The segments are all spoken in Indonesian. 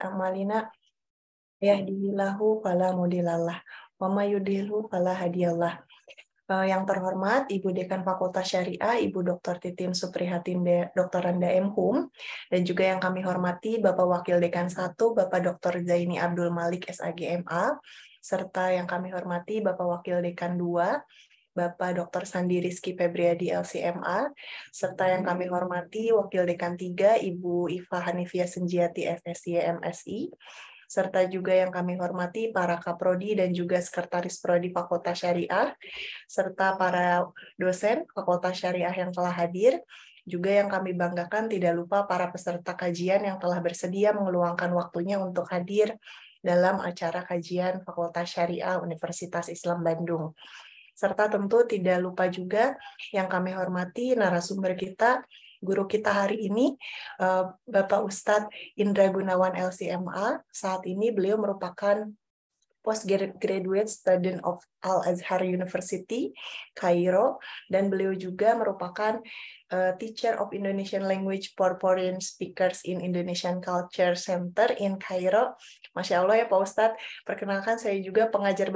a'malina yahdihillahu fala mudhillalah wa may yudhlilhu fala hadiyalah. Yang terhormat Ibu Dekan Fakultas Syariah, Ibu Dr. Titin Suprihatin Doktoranda M.Hum, dan juga yang kami hormati Bapak Wakil Dekan 1, Bapak Dr. Zaini Abdul Malik SAGMA, serta yang kami hormati Bapak Wakil Dekan 2, Bapak Dr. Sandi Rizky Febriadi LCMA, serta yang kami hormati Wakil Dekan 3, Ibu Iva Hanifia Senjiati FSY MSI, serta juga yang kami hormati para Kaprodi dan juga Sekretaris Prodi Fakultas Syariah, serta para dosen Fakultas Syariah yang telah hadir. Juga yang kami banggakan tidak lupa para peserta kajian yang telah bersedia meluangkan waktunya untuk hadir dalam acara kajian Fakultas Syariah Universitas Islam Bandung. Serta tentu tidak lupa juga yang kami hormati narasumber kita, guru kita hari ini, Bapak Ustadz Indra Gunawan LCMA. Saat ini beliau merupakan postgraduate student of Al-Azhar University, Kairo, dan beliau juga merupakan teacher of Indonesian language for foreign speakers in Indonesian Culture Center in Kairo. Masya Allah ya Pak Ustadz, perkenalkan saya juga pengajar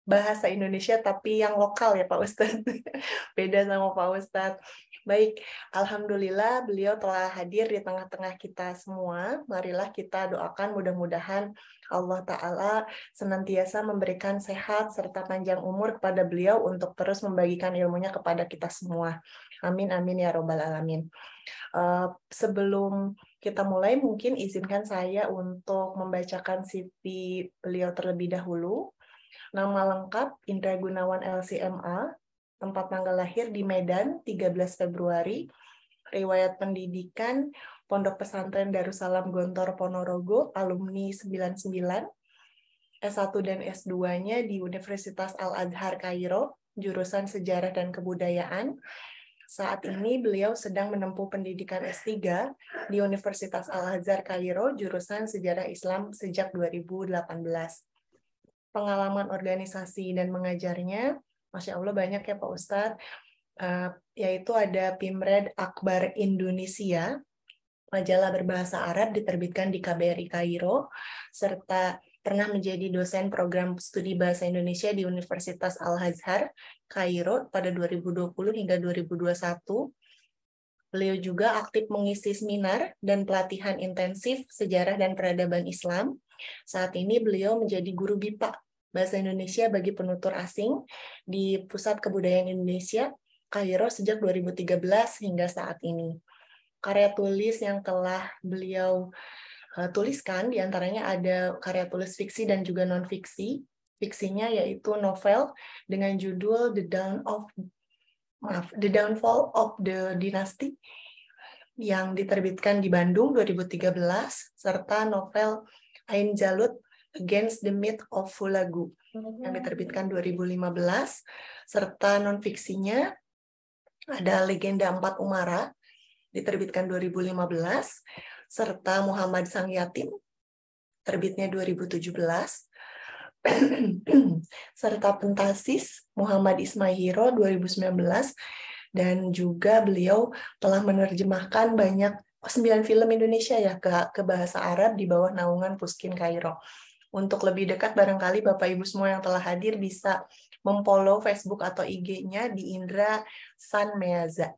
bahasa Indonesia tapi yang lokal ya Pak Ustadz. Beda sama Pak Ustadz. Baik, alhamdulillah beliau telah hadir di tengah-tengah kita semua. Marilah kita doakan mudah-mudahan Allah Ta'ala senantiasa memberikan sehat serta panjang umur kepada beliau untuk terus membagikan ilmunya kepada kita semua. Amin, amin ya Robbal Alamin. Sebelum kita mulai, mungkin izinkan saya untuk membacakan CV beliau terlebih dahulu. Nama lengkap Indra Gunawan LCMA, tempat tanggal lahir di Medan 13 Februari, riwayat pendidikan Pondok Pesantren Darussalam Gontor Ponorogo, alumni 99, S1 dan S2-nya di Universitas Al-Azhar Kairo, jurusan Sejarah dan Kebudayaan. Saat ini beliau sedang menempuh pendidikan S3 di Universitas Al-Azhar Kairo, jurusan Sejarah Islam sejak 2018. Pengalaman organisasi dan mengajarnya, Masya Allah banyak ya Pak Ustadz, yaitu ada Pimred Akbar Indonesia, majalah berbahasa Arab diterbitkan di KBRI Kairo, serta pernah menjadi dosen program studi bahasa Indonesia di Universitas Al-Azhar Kairo pada 2020 hingga 2021. Beliau juga aktif mengisi seminar dan pelatihan intensif sejarah dan peradaban Islam. Saat ini beliau menjadi guru BIPA Bahasa Indonesia bagi penutur asing di Pusat Kebudayaan Indonesia Kairo sejak 2013 hingga saat ini. Karya tulis yang telah beliau tuliskan diantaranya ada karya tulis fiksi dan juga non-fiksi. Fiksinya yaitu novel dengan judul The Downfall of the Dynasty yang diterbitkan di Bandung 2013, serta novel Ain Jalut Against the Myth of Hulagu yang diterbitkan 2015, serta non-fiksinya ada Legenda Empat Umara diterbitkan 2015, serta Muhammad Sang Yatim terbitnya 2017, serta Pentasis Muhammad Ismail 2019, dan juga beliau telah menerjemahkan banyak 9 film Indonesia ya ke bahasa Arab di bawah naungan Puskin Kairo. Untuk lebih dekat, barangkali Bapak Ibu semua yang telah hadir bisa memfollow Facebook atau IG-nya di Indra San Meaza.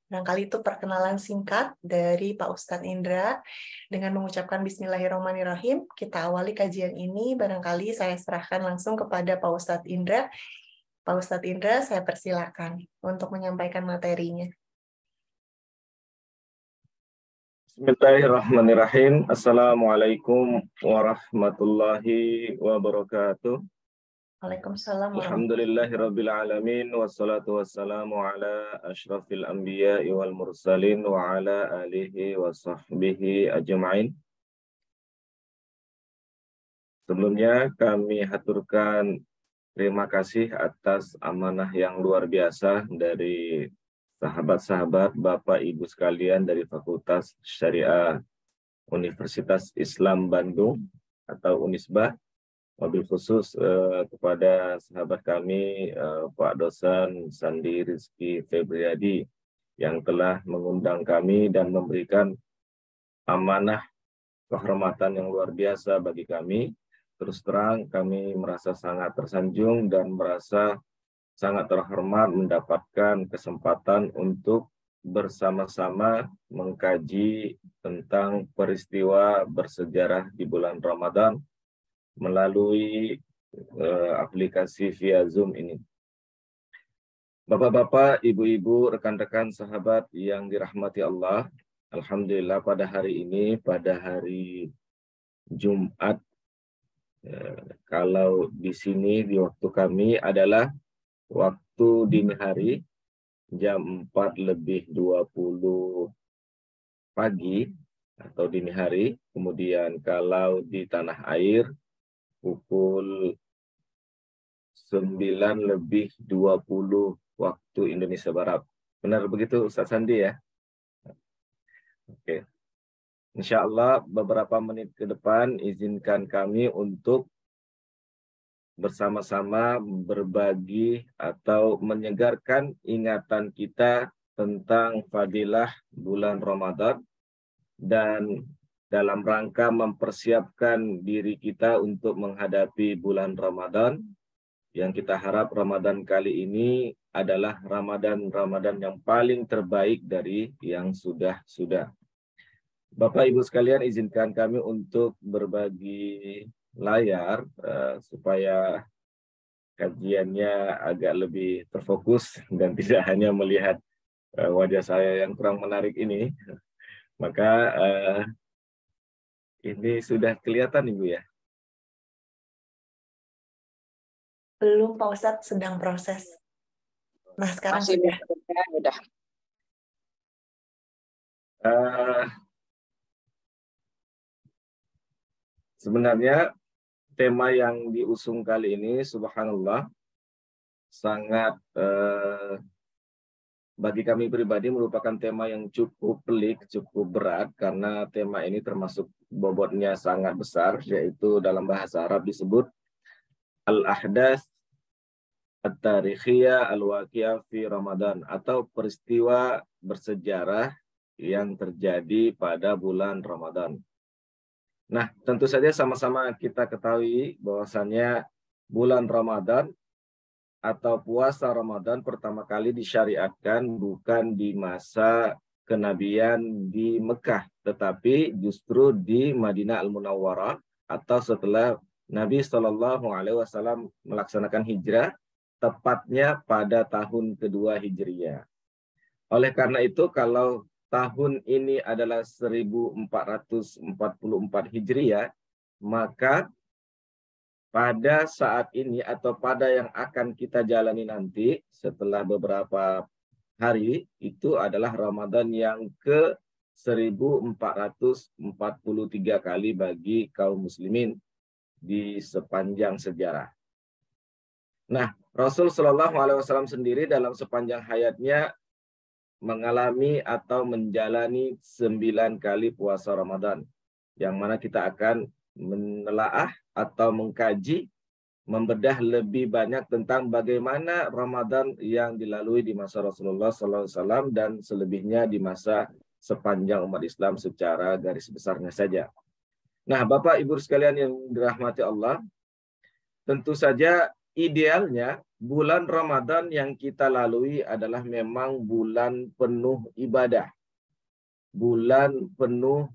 Barangkali itu perkenalan singkat dari Pak Ustadz Indra. Dengan mengucapkan Bismillahirrahmanirrahim, kita awali kajian ini. Barangkali saya serahkan langsung kepada Pak Ustadz Indra. Pak Ustadz Indra, saya persilakan untuk menyampaikan materinya. Bismillahirrahmanirrahim. Assalamualaikum warahmatullahi wabarakatuh. Waalaikumsalam. Alhamdulillahirabbil alamin wassalatu wassalamu ala asyrafil anbiya'i wal mursalin wa ala alihi wa sahbihi ajma'in. Sebelumnya kami haturkan terima kasih atas amanah yang luar biasa dari sahabat-sahabat, Bapak Ibu sekalian dari Fakultas Syariah Universitas Islam Bandung atau Unisba, wabil khusus kepada sahabat kami Pak Dosen Sandi Rizky Febriadi yang telah mengundang kami dan memberikan amanah kehormatan yang luar biasa bagi kami. Terus terang kami merasa sangat tersanjung dan merasa sangat terhormat mendapatkan kesempatan untuk bersama-sama mengkaji tentang peristiwa bersejarah di bulan Ramadan melalui aplikasi via Zoom ini. Bapak-bapak, ibu-ibu, rekan-rekan sahabat yang dirahmati Allah, alhamdulillah pada hari ini, pada hari Jumat, kalau di sini di waktu kami adalah waktu dini hari, jam 4:20 pagi atau dini hari. Kemudian kalau di tanah air, pukul 9:20 waktu Indonesia Barat. Benar begitu Ustaz Sandi ya? Oke. Insya Allah beberapa menit ke depan izinkan kami untuk bersama-sama berbagi atau menyegarkan ingatan kita tentang fadilah bulan Ramadan dan dalam rangka mempersiapkan diri kita untuk menghadapi bulan Ramadan yang kita harap Ramadan kali ini adalah Ramadan yang paling terbaik dari yang sudah-sudah. Bapak Ibu sekalian, izinkan kami untuk berbagi layar supaya kajiannya agak lebih terfokus dan tidak hanya melihat wajah saya yang kurang menarik ini. Maka ini sudah kelihatan Ibu ya? Belum, Pak Ustadz, sedang proses. Nah, sekarang Masih sudah. udah. Sebenarnya tema yang diusung kali ini, subhanallah, sangat bagi kami pribadi merupakan tema yang cukup pelik, cukup berat, karena tema ini termasuk bobotnya sangat besar, yaitu dalam bahasa Arab disebut Al-Ahdath At-Tarikhiyah Al-Waqiyah fi Ramadan, atau peristiwa bersejarah yang terjadi pada bulan Ramadan. Nah, tentu saja sama-sama kita ketahui bahwasannya bulan Ramadan atau puasa Ramadan pertama kali disyariatkan bukan di masa kenabian di Mekah, tetapi justru di Madinah Al-Munawwarah atau setelah Nabi SAW melaksanakan hijrah, tepatnya pada tahun kedua Hijriyah. Oleh karena itu, kalau tahun ini adalah 1444 Hijriah, maka pada saat ini atau pada yang akan kita jalani nanti setelah beberapa hari itu adalah Ramadan yang ke 1443 kali bagi kaum muslimin di sepanjang sejarah. Nah, Rasul Shallallahu Alaihi Wasallam sendiri dalam sepanjang hayatnya mengalami atau menjalani 9 kali puasa Ramadan, yang mana kita akan menelaah atau mengkaji, membedah lebih banyak tentang bagaimana Ramadan yang dilalui di masa Rasulullah SAW dan selebihnya di masa sepanjang umat Islam secara garis besarnya saja. Nah, Bapak Ibu sekalian yang dirahmati Allah, tentu saja idealnya bulan Ramadan yang kita lalui adalah memang bulan penuh ibadah. Bulan penuh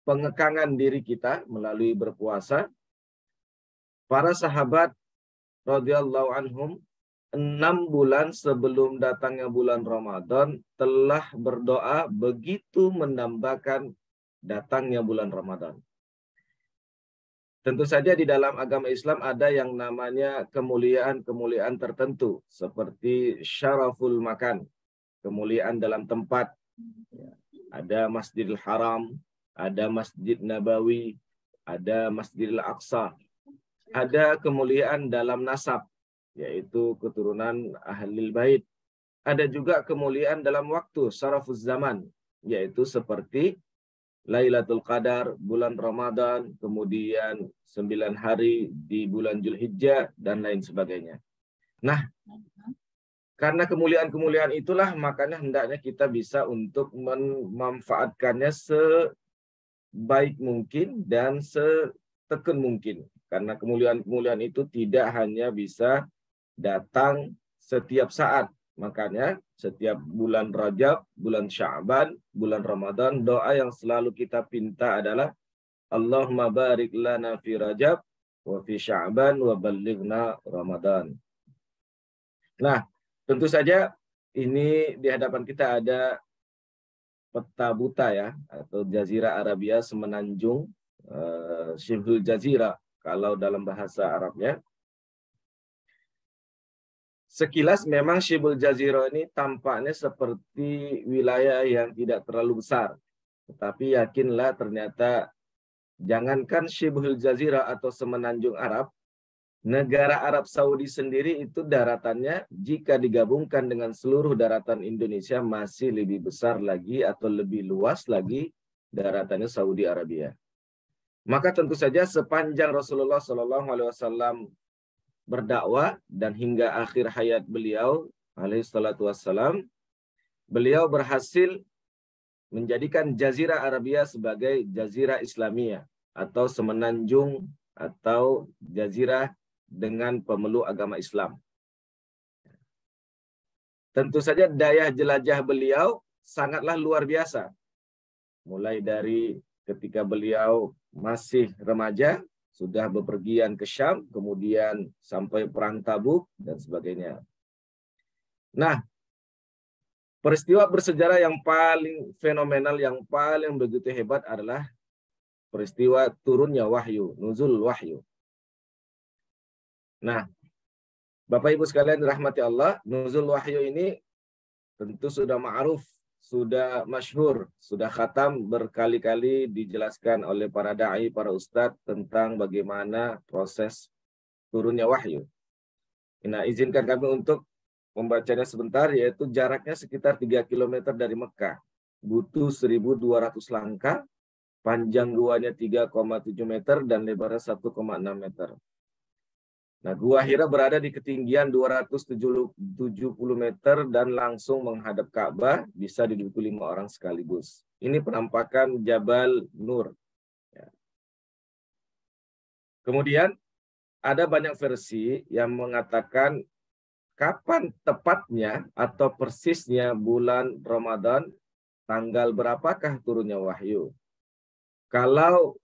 pengekangan diri kita melalui berpuasa. Para sahabat radhiyallahu anhum 6 bulan sebelum datangnya bulan Ramadan telah berdoa begitu mendambakan datangnya bulan Ramadan. Tentu saja di dalam agama Islam ada yang namanya kemuliaan-kemuliaan tertentu, seperti syaraful makan, kemuliaan dalam tempat. Ada Masjidil Haram, ada Masjid Nabawi, ada Masjidil Aqsa. Ada kemuliaan dalam nasab, yaitu keturunan Ahlul Bait. Ada juga kemuliaan dalam waktu, syarafuz zaman, yaitu seperti Lailatul Qadar, bulan Ramadan, kemudian 9 hari di bulan Zulhijjah, dan lain sebagainya. Nah, karena kemuliaan-kemuliaan itulah, makanya hendaknya kita bisa untuk memanfaatkannya sebaik mungkin dan setekun mungkin. Karena kemuliaan-kemuliaan itu tidak hanya bisa datang setiap saat. Makanya setiap bulan Rajab, bulan Sya'ban, bulan Ramadan, doa yang selalu kita pinta adalah Allahumma barik lana fi Rajab wa fi Sya'ban wa ballighna Ramadan. Nah, tentu saja ini di hadapan kita ada peta buta ya, atau Jazirah Arabia semenanjung, Shibhul Jazirah kalau dalam bahasa Arabnya. Sekilas memang Shibhul Jazirah ini tampaknya seperti wilayah yang tidak terlalu besar. Tetapi yakinlah ternyata jangankan Shibhul Jazirah atau semenanjung Arab, negara Arab Saudi sendiri itu daratannya jika digabungkan dengan seluruh daratan Indonesia masih lebih besar lagi atau lebih luas lagi daratannya Saudi Arabia. Maka tentu saja sepanjang Rasulullah SAW berdakwah dan hingga akhir hayat beliau alaihissalatu wassalam, beliau berhasil menjadikan Jazirah Arabia sebagai Jazirah Islamiyah atau semenanjung atau jazirah dengan pemeluk agama Islam. Tentu saja daya jelajah beliau sangatlah luar biasa. Mulai dari ketika beliau masih remaja, sudah bepergian ke Syam, kemudian sampai perang Tabuk, dan sebagainya. Nah, peristiwa bersejarah yang paling fenomenal, yang paling begitu hebat adalah peristiwa turunnya wahyu, nuzul wahyu. Nah, Bapak Ibu sekalian dirahmati Allah, nuzul wahyu ini tentu sudah ma'ruf, sudah masyhur, sudah khatam berkali-kali dijelaskan oleh para da'i, para ustadz tentang bagaimana proses turunnya wahyu. Nah, izinkan kami untuk membacanya sebentar, yaitu jaraknya sekitar 3 km dari Mekah. Butuh 1.200 langkah, panjang guanya 3,7 meter dan lebarnya 1,6 meter. Nah, Gua Hira berada di ketinggian 270 meter dan langsung menghadap Ka'bah, bisa diduduki 5 orang sekaligus. Ini penampakan Jabal Nur. Ya. Kemudian, ada banyak versi yang mengatakan kapan tepatnya atau persisnya bulan Ramadan, tanggal berapakah turunnya wahyu. Kalau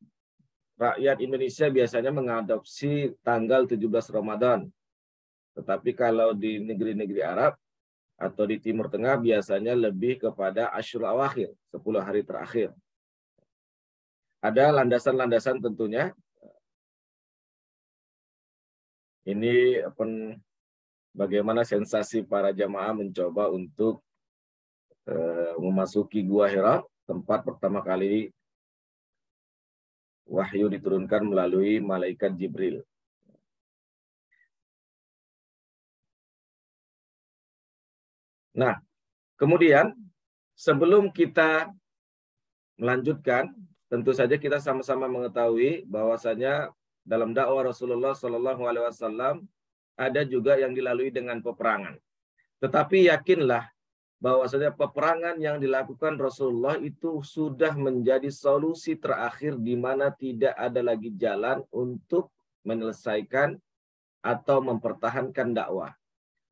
rakyat Indonesia biasanya mengadopsi tanggal 17 Ramadan. Tetapi kalau di negeri-negeri Arab atau di Timur Tengah biasanya lebih kepada Asyur Awakhir, 10 hari terakhir. Ada landasan-landasan tentunya. Ini bagaimana sensasi para jamaah mencoba untuk memasuki Gua Hira, tempat pertama kali wahyu diturunkan melalui malaikat Jibril. Nah, kemudian sebelum kita melanjutkan, tentu saja kita sama-sama mengetahui bahwasanya dalam dakwah Rasulullah SAW ada juga yang dilalui dengan peperangan. Tetapi yakinlah bahwasanya peperangan yang dilakukan Rasulullah itu sudah menjadi solusi terakhir di mana tidak ada lagi jalan untuk menyelesaikan atau mempertahankan dakwah.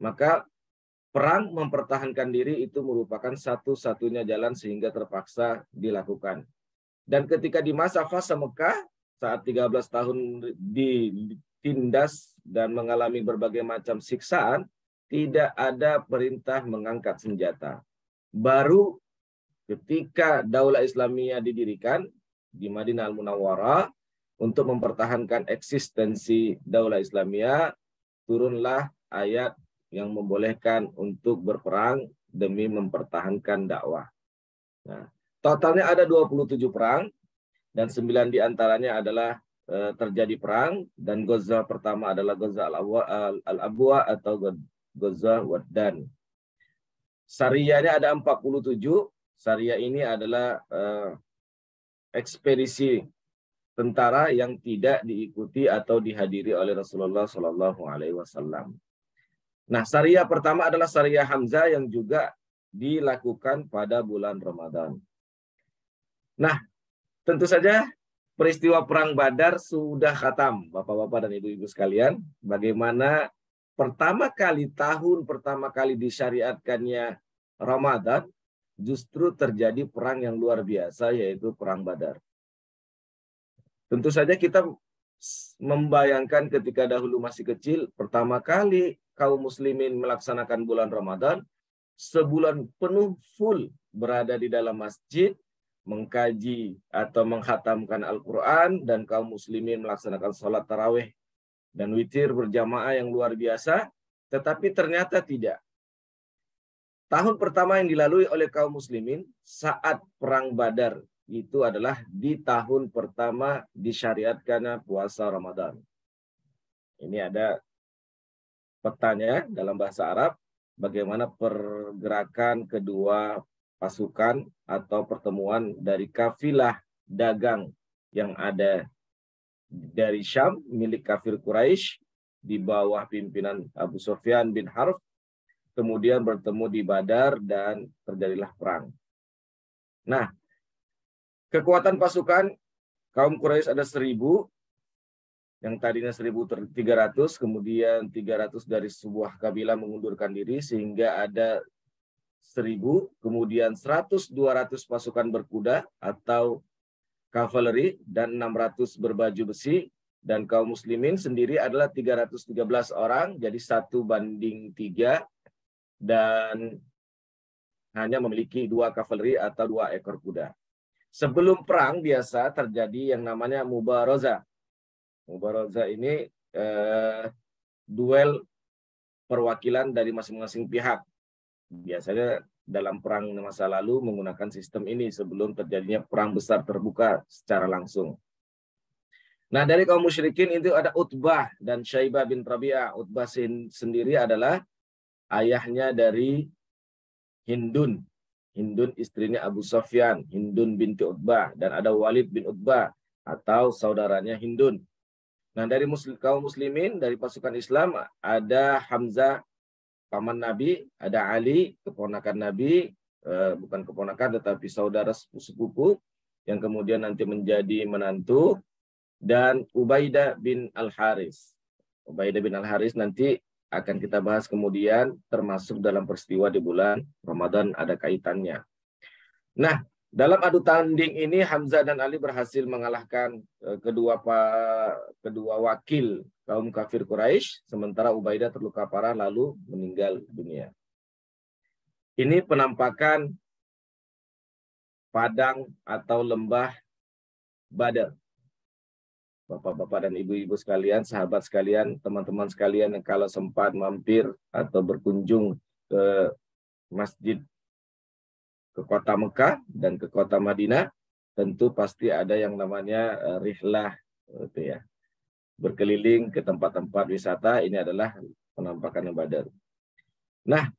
Maka perang mempertahankan diri itu merupakan satu-satunya jalan sehingga terpaksa dilakukan. Dan ketika di masa fase Mekah, saat 13 tahun ditindas dan mengalami berbagai macam siksaan, tidak ada perintah mengangkat senjata. Baru ketika Daulah Islamiyah didirikan di Madinah Al-Munawwarah untuk mempertahankan eksistensi Daulah Islamiyah, turunlah ayat yang membolehkan untuk berperang demi mempertahankan dakwah. Nah, totalnya ada 27 perang dan 9 diantaranya adalah terjadi perang, dan Ghazwa pertama adalah Ghazwa Al-Abwa atau Ghazwa Waddan. Sariyahnya ada 47. Sariyah ini adalah ekspedisi tentara yang tidak diikuti atau dihadiri oleh Rasulullah SAW. Nah, Sariyah pertama adalah Sariyah Hamzah yang juga dilakukan pada bulan Ramadan. Nah, Tentu saja peristiwa Perang Badar sudah khatam, Bapak-Bapak dan Ibu-Ibu sekalian. Bagaimana tahun pertama kali disyariatkannya Ramadan, justru terjadi perang yang luar biasa, yaitu Perang Badar. Tentu saja kita membayangkan ketika dahulu masih kecil, pertama kali kaum muslimin melaksanakan bulan Ramadan, sebulan penuh full berada di dalam masjid, mengkaji atau menghatamkan Al-Quran, dan kaum muslimin melaksanakan sholat tarawih dan witir berjamaah yang luar biasa, tetapi ternyata tidak. Tahun pertama yang dilalui oleh kaum muslimin saat Perang Badar itu adalah di tahun pertama disyariatkannya puasa Ramadan. Ini ada petanya dalam bahasa Arab, bagaimana pergerakan kedua pasukan atau pertemuan dari kafilah dagang yang ada dari Syam milik kafir Quraisy di bawah pimpinan Abu Sufyan bin Harb, kemudian bertemu di Badar dan terjadilah perang. Nah, kekuatan pasukan kaum Quraisy ada 1.000, yang tadinya 1.300, kemudian 300 dari sebuah kabilah mengundurkan diri sehingga ada 1.000, kemudian 100-200 pasukan berkuda atau kavaleri dan 600 berbaju besi, dan kaum muslimin sendiri adalah 313 orang, jadi 1:3, dan hanya memiliki 2 kavaleri atau 2 ekor kuda. Sebelum perang biasa terjadi yang namanya mubarazah. Mubarazah ini duel perwakilan dari masing-masing pihak. Biasanya dalam perang masa lalu menggunakan sistem ini sebelum terjadinya perang besar terbuka secara langsung. Nah, dari kaum musyrikin itu ada Utbah dan Syaibah bin Rabi'ah. Utbah sendiri adalah ayahnya dari Hindun. Hindun istrinya Abu Sufyan, Hindun binti Utbah, dan ada Walid bin Utbah atau saudaranya Hindun. Nah, dari kaum muslimin, dari pasukan Islam ada Hamzah, paman Nabi, ada Ali, keponakan Nabi, bukan keponakan tetapi saudara sepupu, yang kemudian nanti menjadi menantu, dan Ubaidah bin Al-Haris. Ubaidah bin Al-Haris nanti akan kita bahas kemudian, termasuk dalam peristiwa di bulan Ramadan ada kaitannya. Nah, dalam adu tanding ini Hamzah dan Ali berhasil mengalahkan kedua wakil kaum kafir Quraisy, sementara Ubaidah terluka parah lalu meninggal dunia. Ini penampakan padang atau lembah Badar. Bapak-bapak dan ibu-ibu sekalian, sahabat sekalian, teman-teman sekalian yang kalau sempat mampir atau berkunjung ke masjid, ke kota Mekah dan ke kota Madinah, tentu pasti ada yang namanya rihlah, itu ya, berkeliling ke tempat-tempat wisata. Ini adalah penampakan yang Badar. Nah,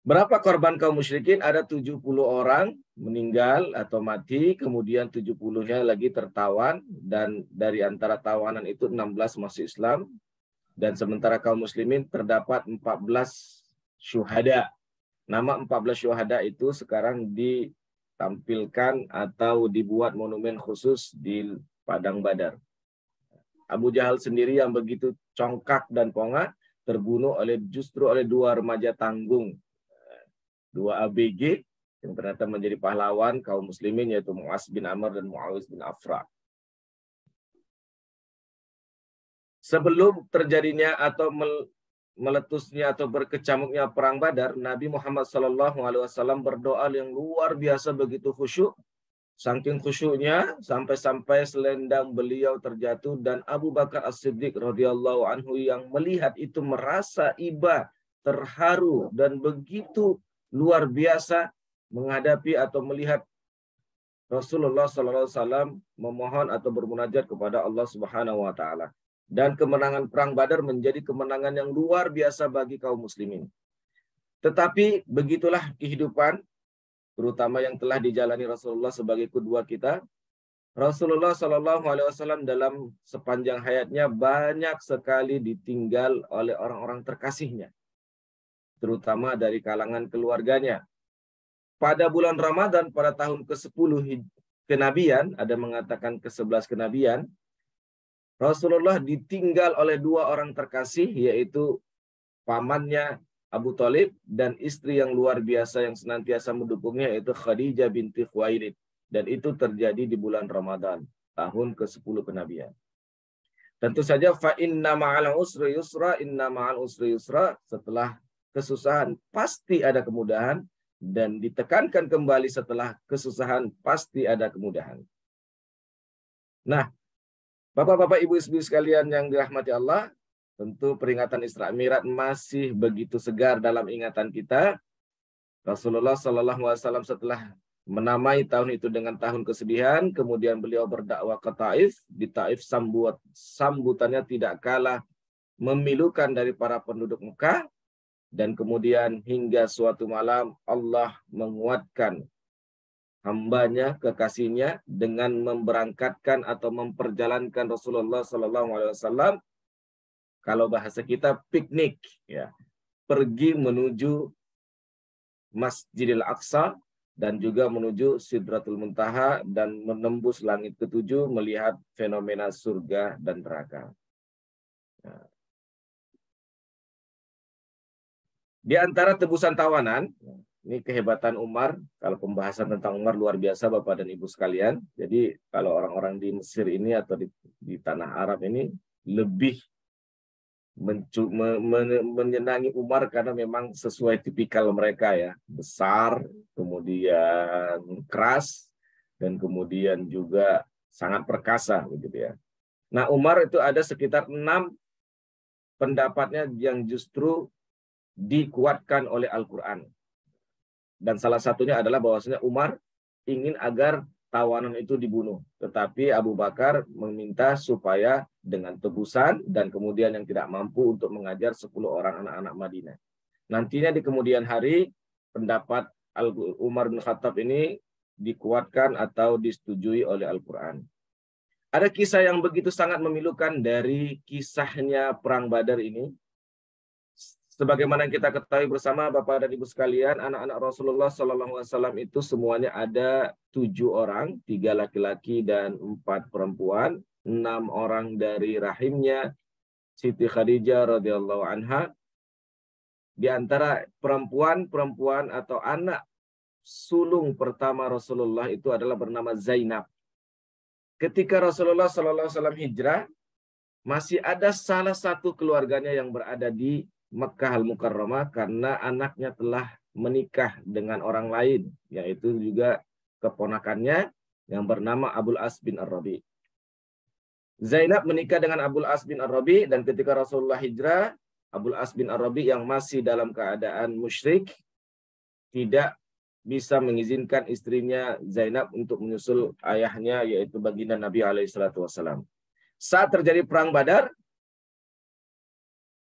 berapa korban kaum musyrikin? Ada 70 orang meninggal atau mati, kemudian 70-nya lagi tertawan, dan dari antara tawanan itu 16 masuk Islam, dan sementara kaum muslimin terdapat 14 syuhada. Nama 14 syuhada itu sekarang ditampilkan atau dibuat monumen khusus di Padang Badar. Abu Jahal sendiri yang begitu congkak dan pongah terbunuh justru oleh 2 remaja tanggung, 2 ABG yang ternyata menjadi pahlawan kaum muslimin, yaitu Mu'az bin Amr dan Mu'awiz bin Afra. Sebelum terjadinya atau meletusnya atau berkecamuknya perang Badar, Nabi Muhammad SAW berdoa yang luar biasa, begitu khusyuk. Saking khusyuknya sampai-sampai selendang beliau terjatuh, dan Abu Bakar As-Siddiq radhiyallahu anhu yang melihat itu merasa iba, terharu, dan begitu luar biasa menghadapi atau melihat Rasulullah SAW memohon atau bermunajat kepada Allah Subhanahu wa taala. Dan kemenangan perang Badar menjadi kemenangan yang luar biasa bagi kaum muslimin. Tetapi begitulah kehidupan, terutama yang telah dijalani Rasulullah sebagai kedua kita. Rasulullah SAW dalam sepanjang hayatnya banyak sekali ditinggal oleh orang-orang terkasihnya, terutama dari kalangan keluarganya. Pada bulan Ramadan pada tahun ke-10 kenabian, ada mengatakan ke-11 kenabian, Rasulullah ditinggal oleh 2 orang terkasih, yaitu pamannya Abu Thalib dan istri yang luar biasa yang senantiasa mendukungnya, yaitu Khadijah binti Khuwailid. Dan itu terjadi di bulan Ramadan, tahun ke-10 kenabian. Tentu saja fa inna ma'al usri yusra, inna ma'al usri yusra, setelah kesusahan pasti ada kemudahan, dan ditekankan kembali setelah kesusahan pasti ada kemudahan. Nah, Bapak-bapak, ibu-ibu sekalian yang dirahmati Allah, tentu peringatan Isra Mi'raj masih begitu segar dalam ingatan kita. Rasulullah Shallallahu Alaihi Wasallam setelah menamai tahun itu dengan tahun kesedihan, kemudian beliau berdakwah ke Taif. Di Taif sambutannya tidak kalah memilukan dari para penduduk Mekah, dan kemudian hingga suatu malam Allah menguatkan hambanya, kekasihnya, dengan memberangkatkan atau memperjalankan Rasulullah Sallallahu Alaihi Wasallam, kalau bahasa kita piknik, ya, pergi menuju Masjidil Aqsa dan juga menuju Sidratul Muntaha dan menembus langit ke-7 melihat fenomena surga dan neraka. Ya. Di antara tebusan tawanan, ini kehebatan Umar. Kalau pembahasan tentang Umar luar biasa, Bapak dan Ibu sekalian. Jadi kalau orang-orang di Mesir ini atau di tanah Arab ini lebih menyenangi Umar karena memang sesuai tipikal mereka, ya. Besar, kemudian keras, dan kemudian juga sangat perkasa, begitu ya. Nah, Umar itu ada sekitar 6 pendapatnya yang justru dikuatkan oleh Al-Quran. Dan salah satunya adalah bahwasanya Umar ingin agar tawanan itu dibunuh. Tetapi Abu Bakar meminta supaya dengan tebusan dan kemudian yang tidak mampu untuk mengajar 10 orang anak-anak Madinah. Nantinya di kemudian hari pendapat Umar bin Khattab ini dikuatkan atau disetujui oleh Al-Quran. Ada kisah yang begitu sangat memilukan dari kisahnya Perang Badar ini. Sebagaimana yang kita ketahui bersama, Bapak dan Ibu sekalian, anak-anak Rasulullah SAW itu semuanya ada 7 orang, 3 laki-laki dan 4 perempuan, 6 orang dari rahimnya Siti Khadijah radhiyallahu anha. Di antara perempuan atau anak sulung pertama Rasulullah itu adalah bernama Zainab. Ketika Rasulullah SAW hijrah, masih ada salah satu keluarganya yang berada di Mekkah Al-Mukarramah karena anaknya telah menikah dengan orang lain, yaitu juga keponakannya yang bernama Abul As bin Ar-Rabi. Zainab menikah dengan Abul As bin Ar-Rabi, dan ketika Rasulullah hijrah, Abul As bin Ar-Rabi yang masih dalam keadaan musyrik tidak bisa mengizinkan istrinya Zainab untuk menyusul ayahnya, yaitu baginda Nabi SAW. Saat terjadi Perang Badar,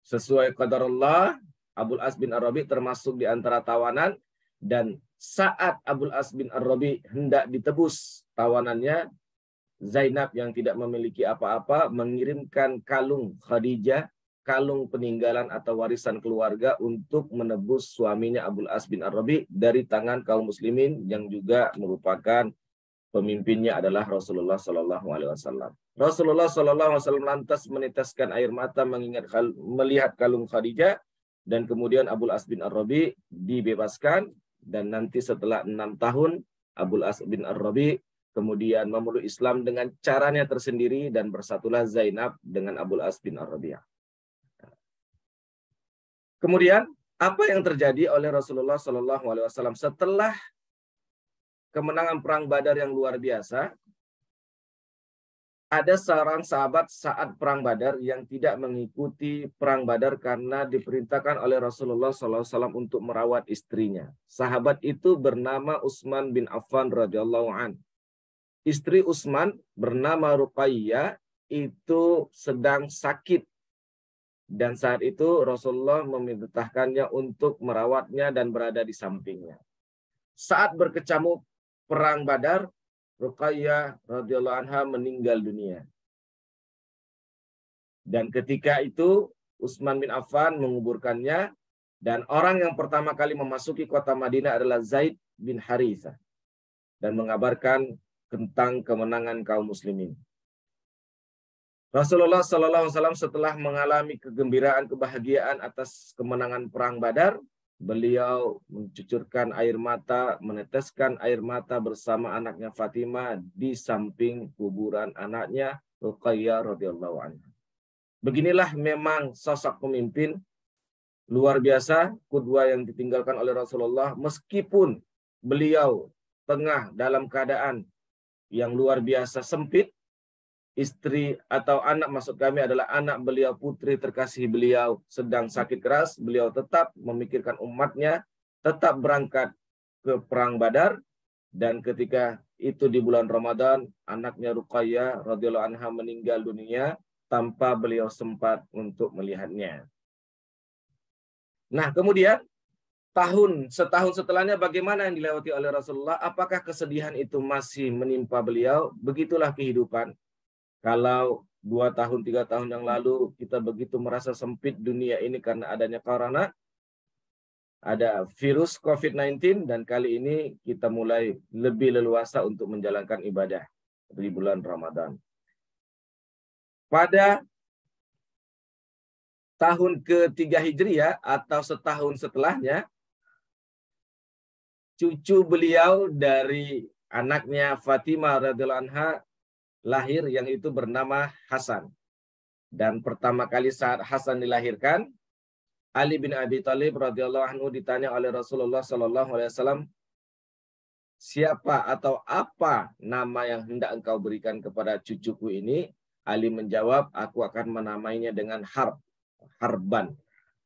sesuai qadarullah, Abul As bin Ar-Rabi termasuk di antara tawanan, dan saat Abul As bin Ar-Rabi hendak ditebus tawanannya, Zainab yang tidak memiliki apa-apa mengirimkan kalung Khadijah, kalung peninggalan atau warisan keluarga, untuk menebus suaminya Abul As bin Ar-Rabi dari tangan kaum muslimin yang juga merupakan pemimpinnya adalah Rasulullah Shallallahu Alaihi Wasallam. Rasulullah Shallallahu Alaihi Wasallam lantas meneteskan air mata melihat kalung Khadijah, dan kemudian Abul As bin Ar-Rabi dibebaskan, dan nanti setelah 6 tahun Abul As bin Ar-Rabi kemudian memeluk Islam dengan caranya tersendiri, dan bersatulah Zainab dengan Abul As bin Ar-Rabi. Kemudian apa yang terjadi oleh Rasulullah Shallallahu Alaihi Wasallam setelah kemenangan Perang Badar yang luar biasa? Ada seorang sahabat saat Perang Badar yang tidak mengikuti Perang Badar karena diperintahkan oleh Rasulullah SAW untuk merawat istrinya. Sahabat itu bernama Utsman bin Affan radhiyallahu an. Istri Utsman bernama Ruqayyah itu sedang sakit, dan saat itu Rasulullah memerintahkannya untuk merawatnya dan berada di sampingnya. Saat berkecamuk Perang Badar, Ruqayyah radhiyallahu anha meninggal dunia. Dan ketika itu Utsman bin Affan menguburkannya, dan orang yang pertama kali memasuki kota Madinah adalah Zaid bin Harithah, dan mengabarkan tentang kemenangan kaum muslimin. Rasulullah SAW setelah mengalami kegembiraan, kebahagiaan atas kemenangan perang Badar, beliau mencucurkan air mata, meneteskan air mata bersama anaknya Fatimah di samping kuburan anaknya Ruqayyah radhiyallahu anha. Beginilah memang sosok pemimpin luar biasa, qudwah yang ditinggalkan oleh Rasulullah, meskipun beliau tengah dalam keadaan yang luar biasa sempit. Istri atau anak, maksud kami adalah anak beliau, putri terkasih beliau sedang sakit keras, beliau tetap memikirkan umatnya, tetap berangkat ke perang Badar, dan ketika itu di bulan Ramadan, anaknya Ruqayyah radhiyallahu anha meninggal dunia tanpa beliau sempat untuk melihatnya. Nah, kemudian setahun setelahnya bagaimana yang dilewati oleh Rasulullah? Apakah kesedihan itu masih menimpa beliau? Begitulah kehidupan. Kalau 2 tahun, 3 tahun yang lalu kita begitu merasa sempit dunia ini karena adanya corona, ada virus COVID-19, dan kali ini kita mulai lebih leluasa untuk menjalankan ibadah di bulan Ramadan. Pada tahun ke-3 Hijriah atau setahun setelahnya, cucu beliau dari anaknya Fatimah radhiyallahu anha lahir, yang itu bernama Hasan. Dan pertama kali saat Hasan dilahirkan, Ali bin Abi Thalib radhiyallahu anhu ditanya oleh Rasulullah sallallahu alaihi wasallam, siapa atau apa nama yang hendak engkau berikan kepada cucuku ini? Ali menjawab, aku akan menamainya dengan Harban.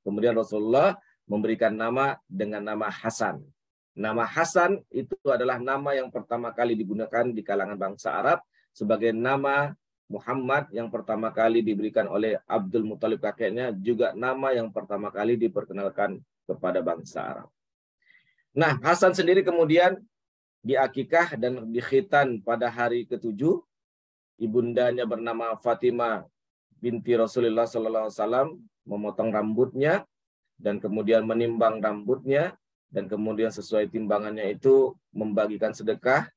Kemudian Rasulullah memberikan nama dengan nama Hasan. Nama Hasan itu adalah nama yang pertama kali digunakan di kalangan bangsa Arab, sebagai nama Muhammad yang pertama kali diberikan oleh Abdul Muthalib kakeknya, juga nama yang pertama kali diperkenalkan kepada bangsa Arab. Nah, Hasan sendiri kemudian diakikah dan dikhitan pada hari ke-7. Ibundanya bernama Fatimah binti Rasulullah SAW memotong rambutnya dan kemudian menimbang rambutnya, dan kemudian sesuai timbangannya itu membagikan sedekah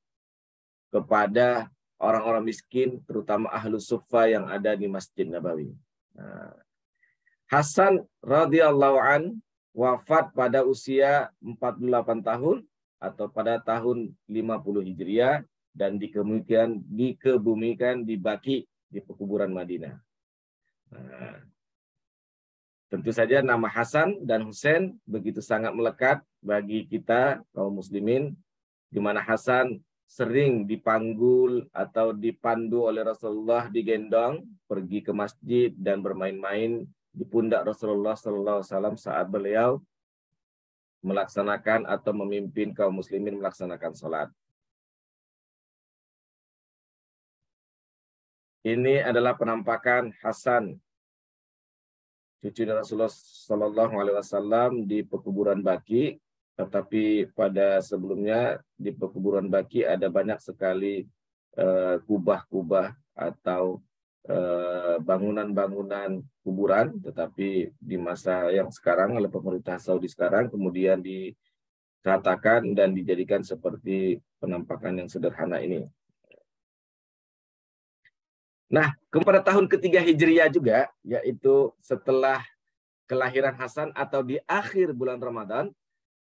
kepada orang-orang miskin, terutama ahlu suffah yang ada di Masjid Nabawi. Nah, Hasan radhiyallahu an wafat pada usia 48 tahun atau pada tahun 50 Hijriah, dan dikebumikan di Baqi di pekuburan Madinah. Nah, tentu saja nama Hasan dan Husain begitu sangat melekat bagi kita kaum muslimin, di mana Hasan sering dipanggul atau dipandu oleh Rasulullah, digendong pergi ke masjid dan bermain-main di pundak Rasulullah SAW saat beliau melaksanakan atau memimpin kaum muslimin melaksanakan sholat. Ini adalah penampakan Hasan, cucu Rasulullah SAW di pekuburan Baqi. Tetapi pada sebelumnya di pekuburan Baqi ada banyak sekali kubah-kubah atau bangunan-bangunan kuburan, tetapi di masa yang sekarang oleh pemerintah Saudi sekarang kemudian diratakan dan dijadikan seperti penampakan yang sederhana ini. Nah, kepada tahun ke-3 Hijriah juga, yaitu setelah kelahiran Hasan atau di akhir bulan Ramadan.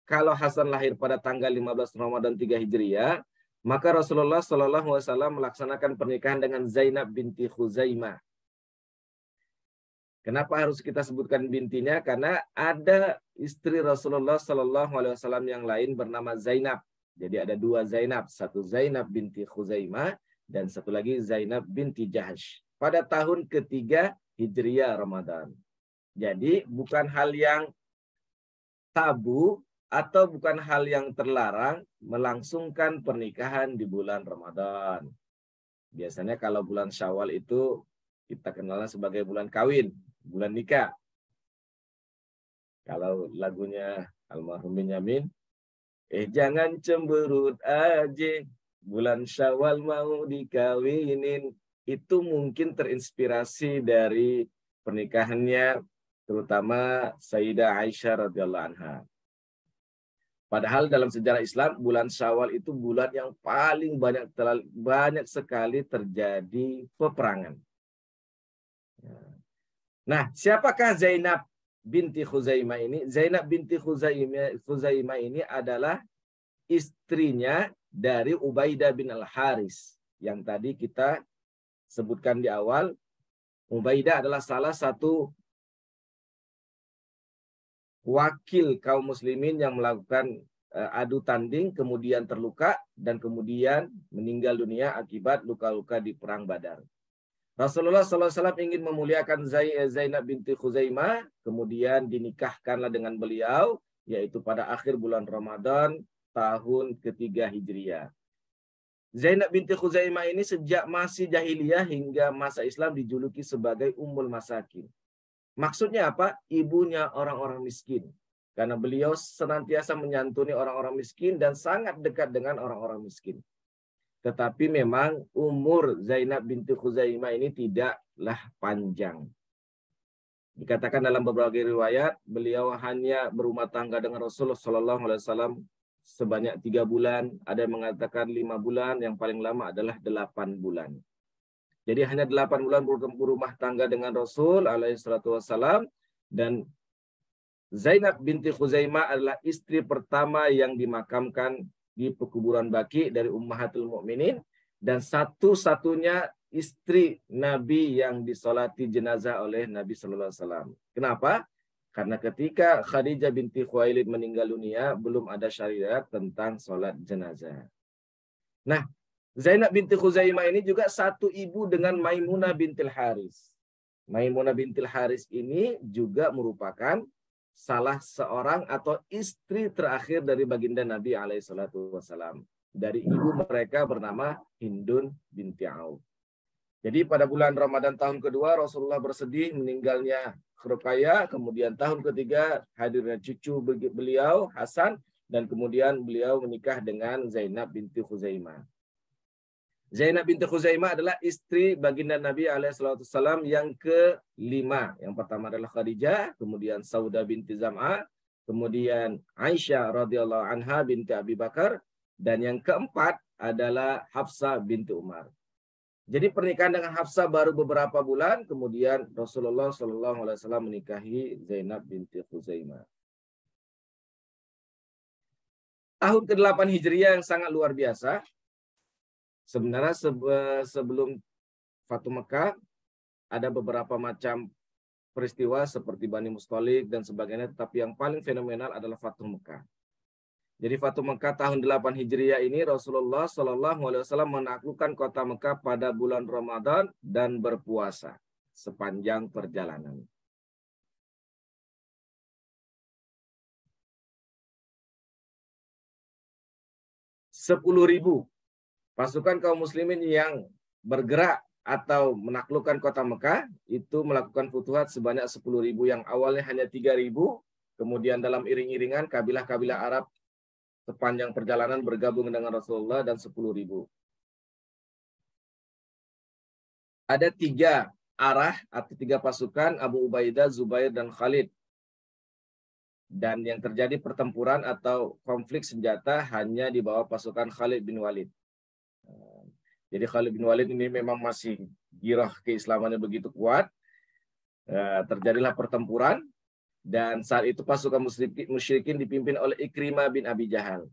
Kalau Hasan lahir pada tanggal 15 Ramadan 3 Hijriah, maka Rasulullah SAW melaksanakan pernikahan dengan Zainab binti Khuzaimah. Kenapa harus kita sebutkan bintinya? Karena ada istri Rasulullah SAW yang lain bernama Zainab. Jadi ada 2 Zainab, satu Zainab binti Khuzaimah dan satu lagi Zainab binti Jahsh. Pada tahun ke-3 Hijriah Ramadan. Jadi bukan hal yang tabu atau bukan hal yang terlarang melangsungkan pernikahan di bulan Ramadan. Biasanya kalau bulan Syawal itu kita kenalnya sebagai bulan kawin, bulan nikah. Kalau lagunya almarhum Benyamin, jangan cemberut aja, bulan Syawal mau dikawinin. Itu mungkin terinspirasi dari pernikahannya terutama Sayyidah Aisyah radhiyallahu anha. Padahal dalam sejarah Islam, bulan Syawal itu bulan yang paling banyak sekali terjadi peperangan. Nah, siapakah Zainab binti Khuzaimah ini? Zainab binti Khuzaimah ini adalah istrinya dari Ubaidah bin Al-Haris. Yang tadi kita sebutkan di awal, Ubaidah adalah salah satu wakil kaum muslimin yang melakukan adu tanding, kemudian terluka, dan kemudian meninggal dunia akibat luka-luka di Perang Badar. Rasulullah SAW ingin memuliakan Zainab binti Khuzaimah, kemudian dinikahkanlah dengan beliau, yaitu pada akhir bulan Ramadan tahun ketiga Hijriah. Zainab binti Khuzaimah ini sejak masih jahiliyah hingga masa Islam dijuluki sebagai Ummul Masakin. Maksudnya apa? Ibunya orang-orang miskin. Karena beliau senantiasa menyantuni orang-orang miskin dan sangat dekat dengan orang-orang miskin. Tetapi memang umur Zainab binti Khuzaimah ini tidaklah panjang. Dikatakan dalam beberapa riwayat, beliau hanya berumah tangga dengan Rasulullah SAW sebanyak 3 bulan. Ada yang mengatakan 5 bulan, yang paling lama adalah 8 bulan. Jadi hanya 8 bulan berumah tangga dengan Rasul SAW. Dan Zainab binti Khuzaimah adalah istri pertama yang dimakamkan di pekuburan Baqi dari Ummahatul Mukminin dan satu-satunya istri Nabi yang disolati jenazah oleh Nabi Sallallahu Alaihi Wasallam. Kenapa? Karena ketika Khadijah binti Khuwailid meninggal dunia, belum ada syariat tentang sholat jenazah. Nah, Zainab binti Khuzaimah ini juga satu ibu dengan Maimunah bintil Haris. Maimunah bintil Haris ini juga merupakan salah seorang atau istri terakhir dari baginda Nabi SAW. Dari ibu mereka bernama Hindun binti Auf. Jadi pada bulan Ramadan tahun kedua Rasulullah bersedih meninggalnya Ruqayyah, kemudian tahun ketiga hadirnya cucu beliau Hasan, dan kemudian beliau menikah dengan Zainab binti Khuzaimah. Zainab binti Khuzaimah adalah istri baginda Nabi SAW yang kelima. Yang pertama adalah Khadijah, kemudian Saudah binti Zam'ah, kemudian Aisyah radhiyallahu anha binti Abi Bakar, dan yang keempat adalah Hafsah binti Umar. Jadi pernikahan dengan Hafsah baru beberapa bulan, kemudian Rasulullah SAW menikahi Zainab binti Khuzaimah. Tahun ke-8 Hijriah yang sangat luar biasa. Sebenarnya sebelum Fatu Mekah ada beberapa macam peristiwa seperti Bani Mustalik dan sebagainya, tetapi yang paling fenomenal adalah Fatu Mekah. Jadi Fatu Mekah tahun 8 Hijriah ini Rasulullah SAW menaklukkan kota Mekah pada bulan Ramadan dan berpuasa sepanjang perjalanan. Ribu pasukan kaum muslimin yang bergerak atau menaklukkan kota Mekah itu melakukan futuhat sebanyak 10.000 yang awalnya hanya 3.000, kemudian dalam iring-iringan kabilah-kabilah Arab sepanjang perjalanan bergabung dengan Rasulullah dan 10.000. Ada 3 arah atau 3 pasukan, Abu Ubaidah, Zubair, dan Khalid. Dan yang terjadi pertempuran atau konflik senjata hanya di bawah pasukan Khalid bin Walid. Jadi Khalid bin Walid ini memang masih girah keislamannya begitu kuat. Terjadilah pertempuran dan saat itu pasukan musyrikin dipimpin oleh Ikrimah bin Abi Jahal.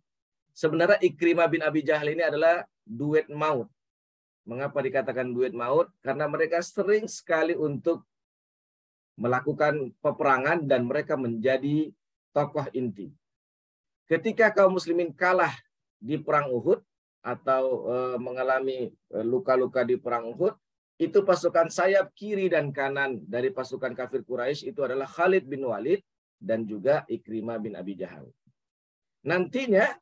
Sebenarnya Ikrimah bin Abi Jahal ini adalah duet maut. Mengapa dikatakan duet maut? Karena mereka sering sekali untuk melakukan peperangan dan mereka menjadi tokoh inti. Ketika kaum muslimin kalah di perang Uhud atau mengalami luka-luka di perang Uhud, itu pasukan sayap kiri dan kanan dari pasukan kafir Quraisy itu adalah Khalid bin Walid dan juga Ikrimah bin Abi Jahal. Nantinya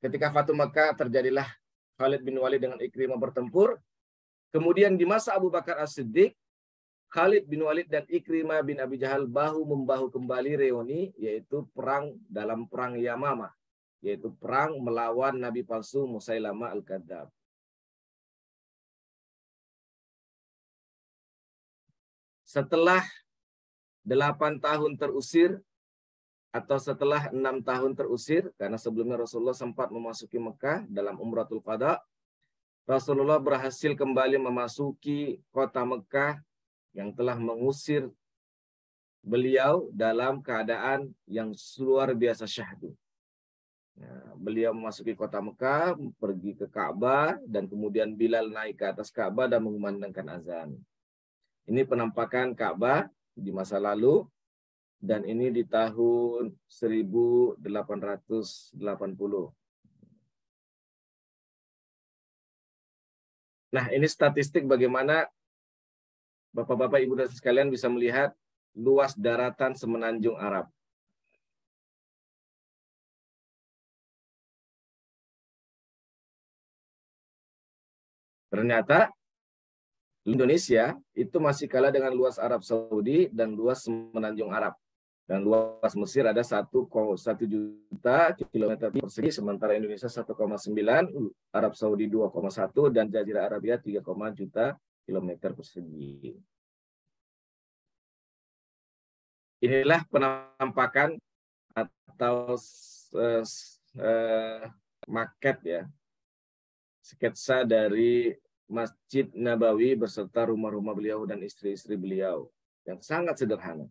ketika Fatu Makkah terjadilah Khalid bin Walid dengan Ikrimah bertempur. Kemudian di masa Abu Bakar As-Siddiq, Khalid bin Walid dan Ikrimah bin Abi Jahal bahu-membahu kembali reuni, yaitu perang dalam perang Yamamah, yaitu perang melawan Nabi palsu Musailamah Al-Kadzab. Setelah 8 tahun terusir, atau setelah 6 tahun terusir, karena sebelumnya Rasulullah sempat memasuki Mekah dalam Umratul Qada, Rasulullah berhasil kembali memasuki kota Mekah yang telah mengusir beliau dalam keadaan yang luar biasa syahdu. Nah, beliau memasuki kota Mekah, pergi ke Ka'bah, dan kemudian Bilal naik ke atas Ka'bah dan mengumandangkan azan. Ini penampakan Ka'bah di masa lalu, dan ini di tahun 1880. Nah, ini statistik bagaimana Bapak-bapak, Ibu dan sekalian bisa melihat luas daratan semenanjung Arab. Ternyata Indonesia itu masih kalah dengan luas Arab Saudi dan luas semenanjung Arab. Dan luas Mesir ada 1 juta kilometer persegi, sementara Indonesia 1,9, Arab Saudi 2,1, dan Jazirah Arabia 3, juta kilometer persegi. Inilah penampakan atau maket ya, sketsa dari Masjid Nabawi beserta rumah-rumah beliau dan istri-istri beliau yang sangat sederhana.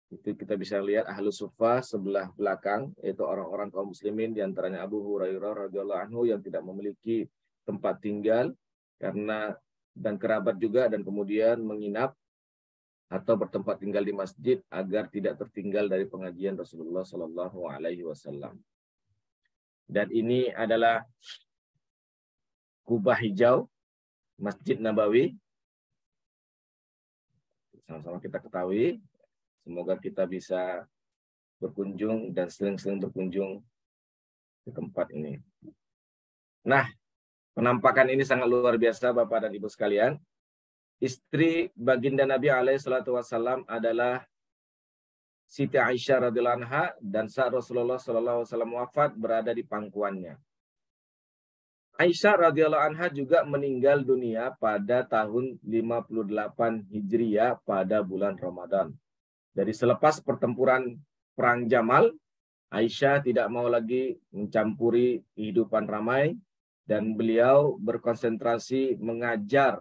Itu kita bisa lihat ahlu sufa sebelah belakang, yaitu orang-orang kaum muslimin, diantaranya Abu Hurairah radhiyallahu anhu yang tidak memiliki tempat tinggal karena dan kerabat juga, dan kemudian menginap atau bertempat tinggal di masjid agar tidak tertinggal dari pengajian Rasulullah Shallallahu Alaihi Wasallam. Dan ini adalah kubah hijau Masjid Nabawi. Sama-sama kita ketahui. Semoga kita bisa berkunjung dan sering-sering berkunjung ke tempat ini. Nah, penampakan ini sangat luar biasa Bapak dan Ibu sekalian. Istri baginda Nabi SAW adalah Siti Aisyah radhiyallahu anha, dan saat Rasulullah SAW wafat berada di pangkuannya. Aisyah radhiyallahu anha juga meninggal dunia pada tahun 58 Hijriah pada bulan Ramadan. Dari selepas pertempuran Perang Jamal, Aisyah tidak mau lagi mencampuri kehidupan ramai, dan beliau berkonsentrasi mengajar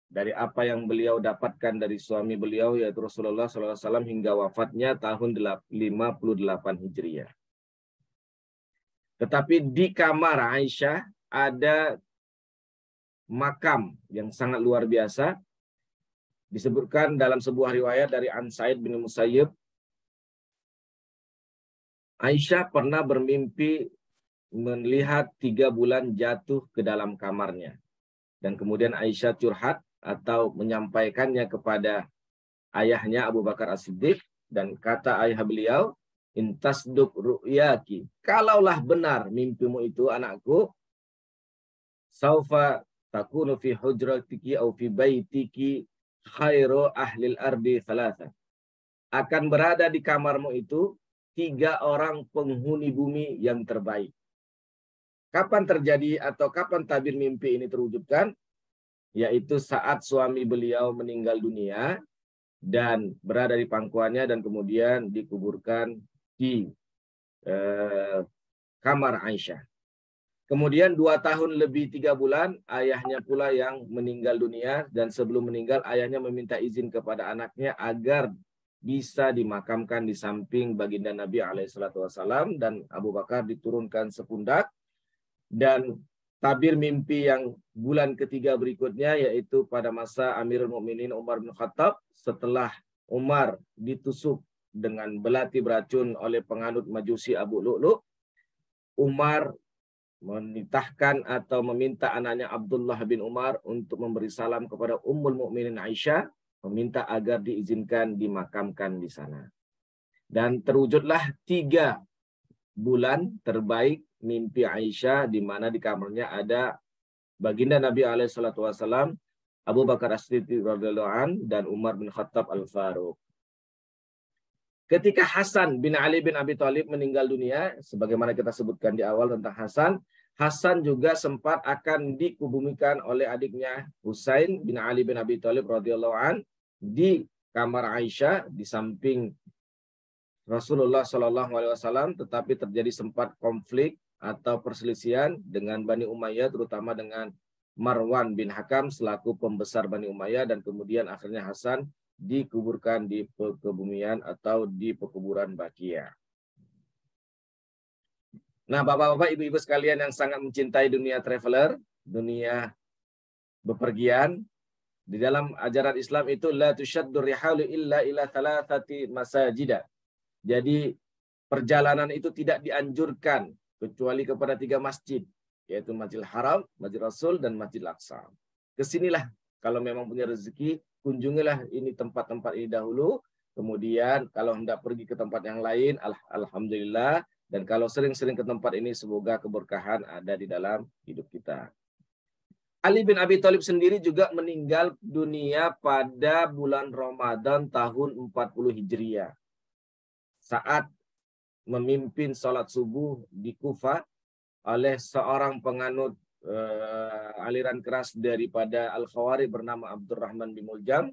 dari apa yang beliau dapatkan dari suami beliau, yaitu Rasulullah SAW, hingga wafatnya tahun 58 Hijriah. Tetapi di kamar Aisyah ada makam yang sangat luar biasa. Disebutkan dalam sebuah riwayat dari An Sa'id bin Musayyib, Aisyah pernah bermimpi melihat 3 bulan jatuh ke dalam kamarnya. Dan kemudian Aisyah curhat atau menyampaikannya kepada ayahnya Abu Bakar As-Siddiq, dan kata ayah beliau, intasduk ru'yaki, kalaulah benar mimpimu itu anakku, saufa takunu fi hujratiki au fi baitiki khairu ahlil ardi thalatha. Akan berada di kamarmu itu 3 orang penghuni bumi yang terbaik. Kapan terjadi atau kapan tabir mimpi ini terwujudkan? Yaitu saat suami beliau meninggal dunia dan berada di pangkuannya, dan kemudian dikuburkan di kamar Aisyah. Kemudian 2 tahun lebih 3 bulan, ayahnya pula yang meninggal dunia, dan sebelum meninggal ayahnya meminta izin kepada anaknya agar bisa dimakamkan di samping baginda Nabi SAW, dan Abu Bakar diturunkan sepundak. Dan tabir mimpi yang bulan ketiga berikutnya, yaitu pada masa Amirul Mukminin Umar bin Khattab, setelah Umar ditusuk dengan belati beracun oleh penganut Majusi Abu Lu'lu', Umar menitahkan atau meminta anaknya Abdullah bin Umar untuk memberi salam kepada Ummul Mukminin Aisyah, meminta agar diizinkan dimakamkan di sana. Dan terwujudlah 3 bulan terbaik mimpi Aisyah, di mana di kamarnya ada baginda Nabi SAW, Abu Bakar As-Siddiq radhiyallahu anhu, dan Umar bin Khattab Al-Faruq. Ketika Hasan bin Ali bin Abi Thalib meninggal dunia, sebagaimana kita sebutkan di awal tentang Hasan, Hasan juga sempat akan dikubumikan oleh adiknya Husain bin Ali bin Abi Thalib radhiyallahu anhu di kamar Aisyah, di samping Rasulullah Shallallahu Alaihi Wasallam, tetapi terjadi sempat konflik atau perselisihan dengan Bani Umayyah, terutama dengan Marwan bin Hakam selaku pembesar Bani Umayyah, dan kemudian akhirnya Hasan dikuburkan di kebumian atau di pekuburan Baqiyah. Nah, bapak-bapak, ibu-ibu sekalian yang sangat mencintai dunia traveler, dunia bepergian, di dalam ajaran Islam itu la tusyaddu rihalu illa ila thalathati masajida. Jadi perjalanan itu tidak dianjurkan kecuali kepada 3 masjid, yaitu Masjidil Haram, Masjid Rasul, dan Masjidil Aqsa. Kesinilah kalau memang punya rezeki, kunjungilah ini tempat-tempat ini dahulu. Kemudian kalau hendak pergi ke tempat yang lain, alhamdulillah. Dan kalau sering-sering ke tempat ini, semoga keberkahan ada di dalam hidup kita. Ali bin Abi Thalib sendiri juga meninggal dunia pada bulan Ramadan tahun 40 Hijriah. Saat memimpin sholat subuh di Kufah oleh seorang penganut aliran keras daripada Al-Khawarij bernama Abdurrahman bin Muljam.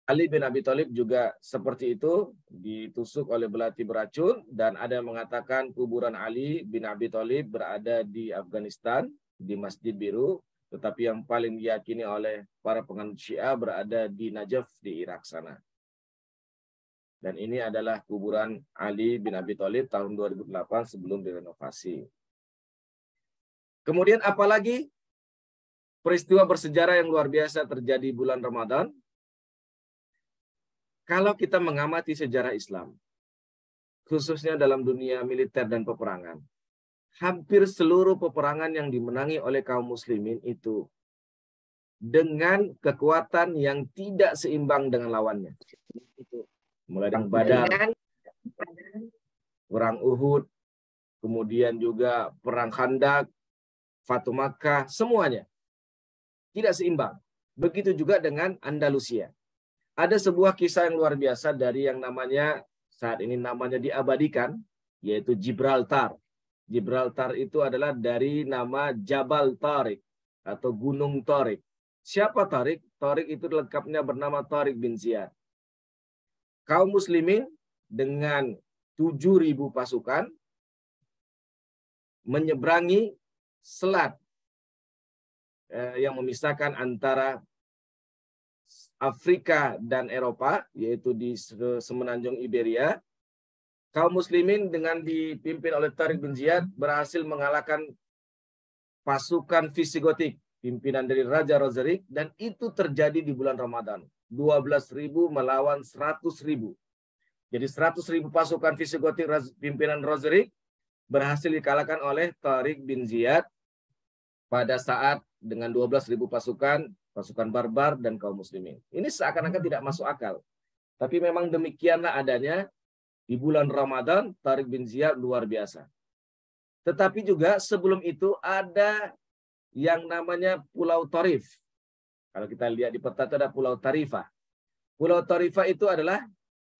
Ali bin Abi Thalib juga seperti itu, ditusuk oleh belati beracun, dan ada yang mengatakan kuburan Ali bin Abi Thalib berada di Afghanistan, di Masjid Biru, tetapi yang paling diyakini oleh para penganut Syiah berada di Najaf, di Irak sana. Dan ini adalah kuburan Ali bin Abi Thalib tahun 2008 sebelum direnovasi. Kemudian apalagi peristiwa bersejarah yang luar biasa terjadi bulan Ramadan? Kalau kita mengamati sejarah Islam, khususnya dalam dunia militer dan peperangan, hampir seluruh peperangan yang dimenangi oleh kaum muslimin itu dengan kekuatan yang tidak seimbang dengan lawannya. Mulai dari Badar, perang Uhud, kemudian juga perang Khandaq, Fatu Makkah, semuanya tidak seimbang. Begitu juga dengan Andalusia. Ada sebuah kisah yang luar biasa dari yang namanya, saat ini namanya diabadikan, yaitu Gibraltar. Gibraltar itu adalah dari nama Jabal Tariq atau Gunung Tariq. Siapa Tariq? Tariq itu lengkapnya bernama Tariq bin Ziyad. Kaum muslimin dengan 7.000 pasukan menyeberangi selat yang memisahkan antara Afrika dan Eropa, yaitu di semenanjung Iberia. Kaum muslimin dengan dipimpin oleh Tariq bin Ziyad berhasil mengalahkan pasukan Visigotik, pimpinan dari Raja Rozerik, dan itu terjadi di bulan Ramadan. 12.000 melawan 100.000. Jadi 100.000 pasukan Visigotik pimpinan Rozerik berhasil dikalahkan oleh Tariq bin Ziyad pada saat dengan 12.000 pasukan barbar dan kaum muslimin. Ini seakan-akan tidak masuk akal. Tapi memang demikianlah adanya di bulan Ramadan. Tariq bin Ziyad luar biasa. Tetapi juga sebelum itu ada yang namanya Pulau Tarif. Kalau kita lihat di peta itu ada Pulau Tarifah. Pulau Tarifah itu adalah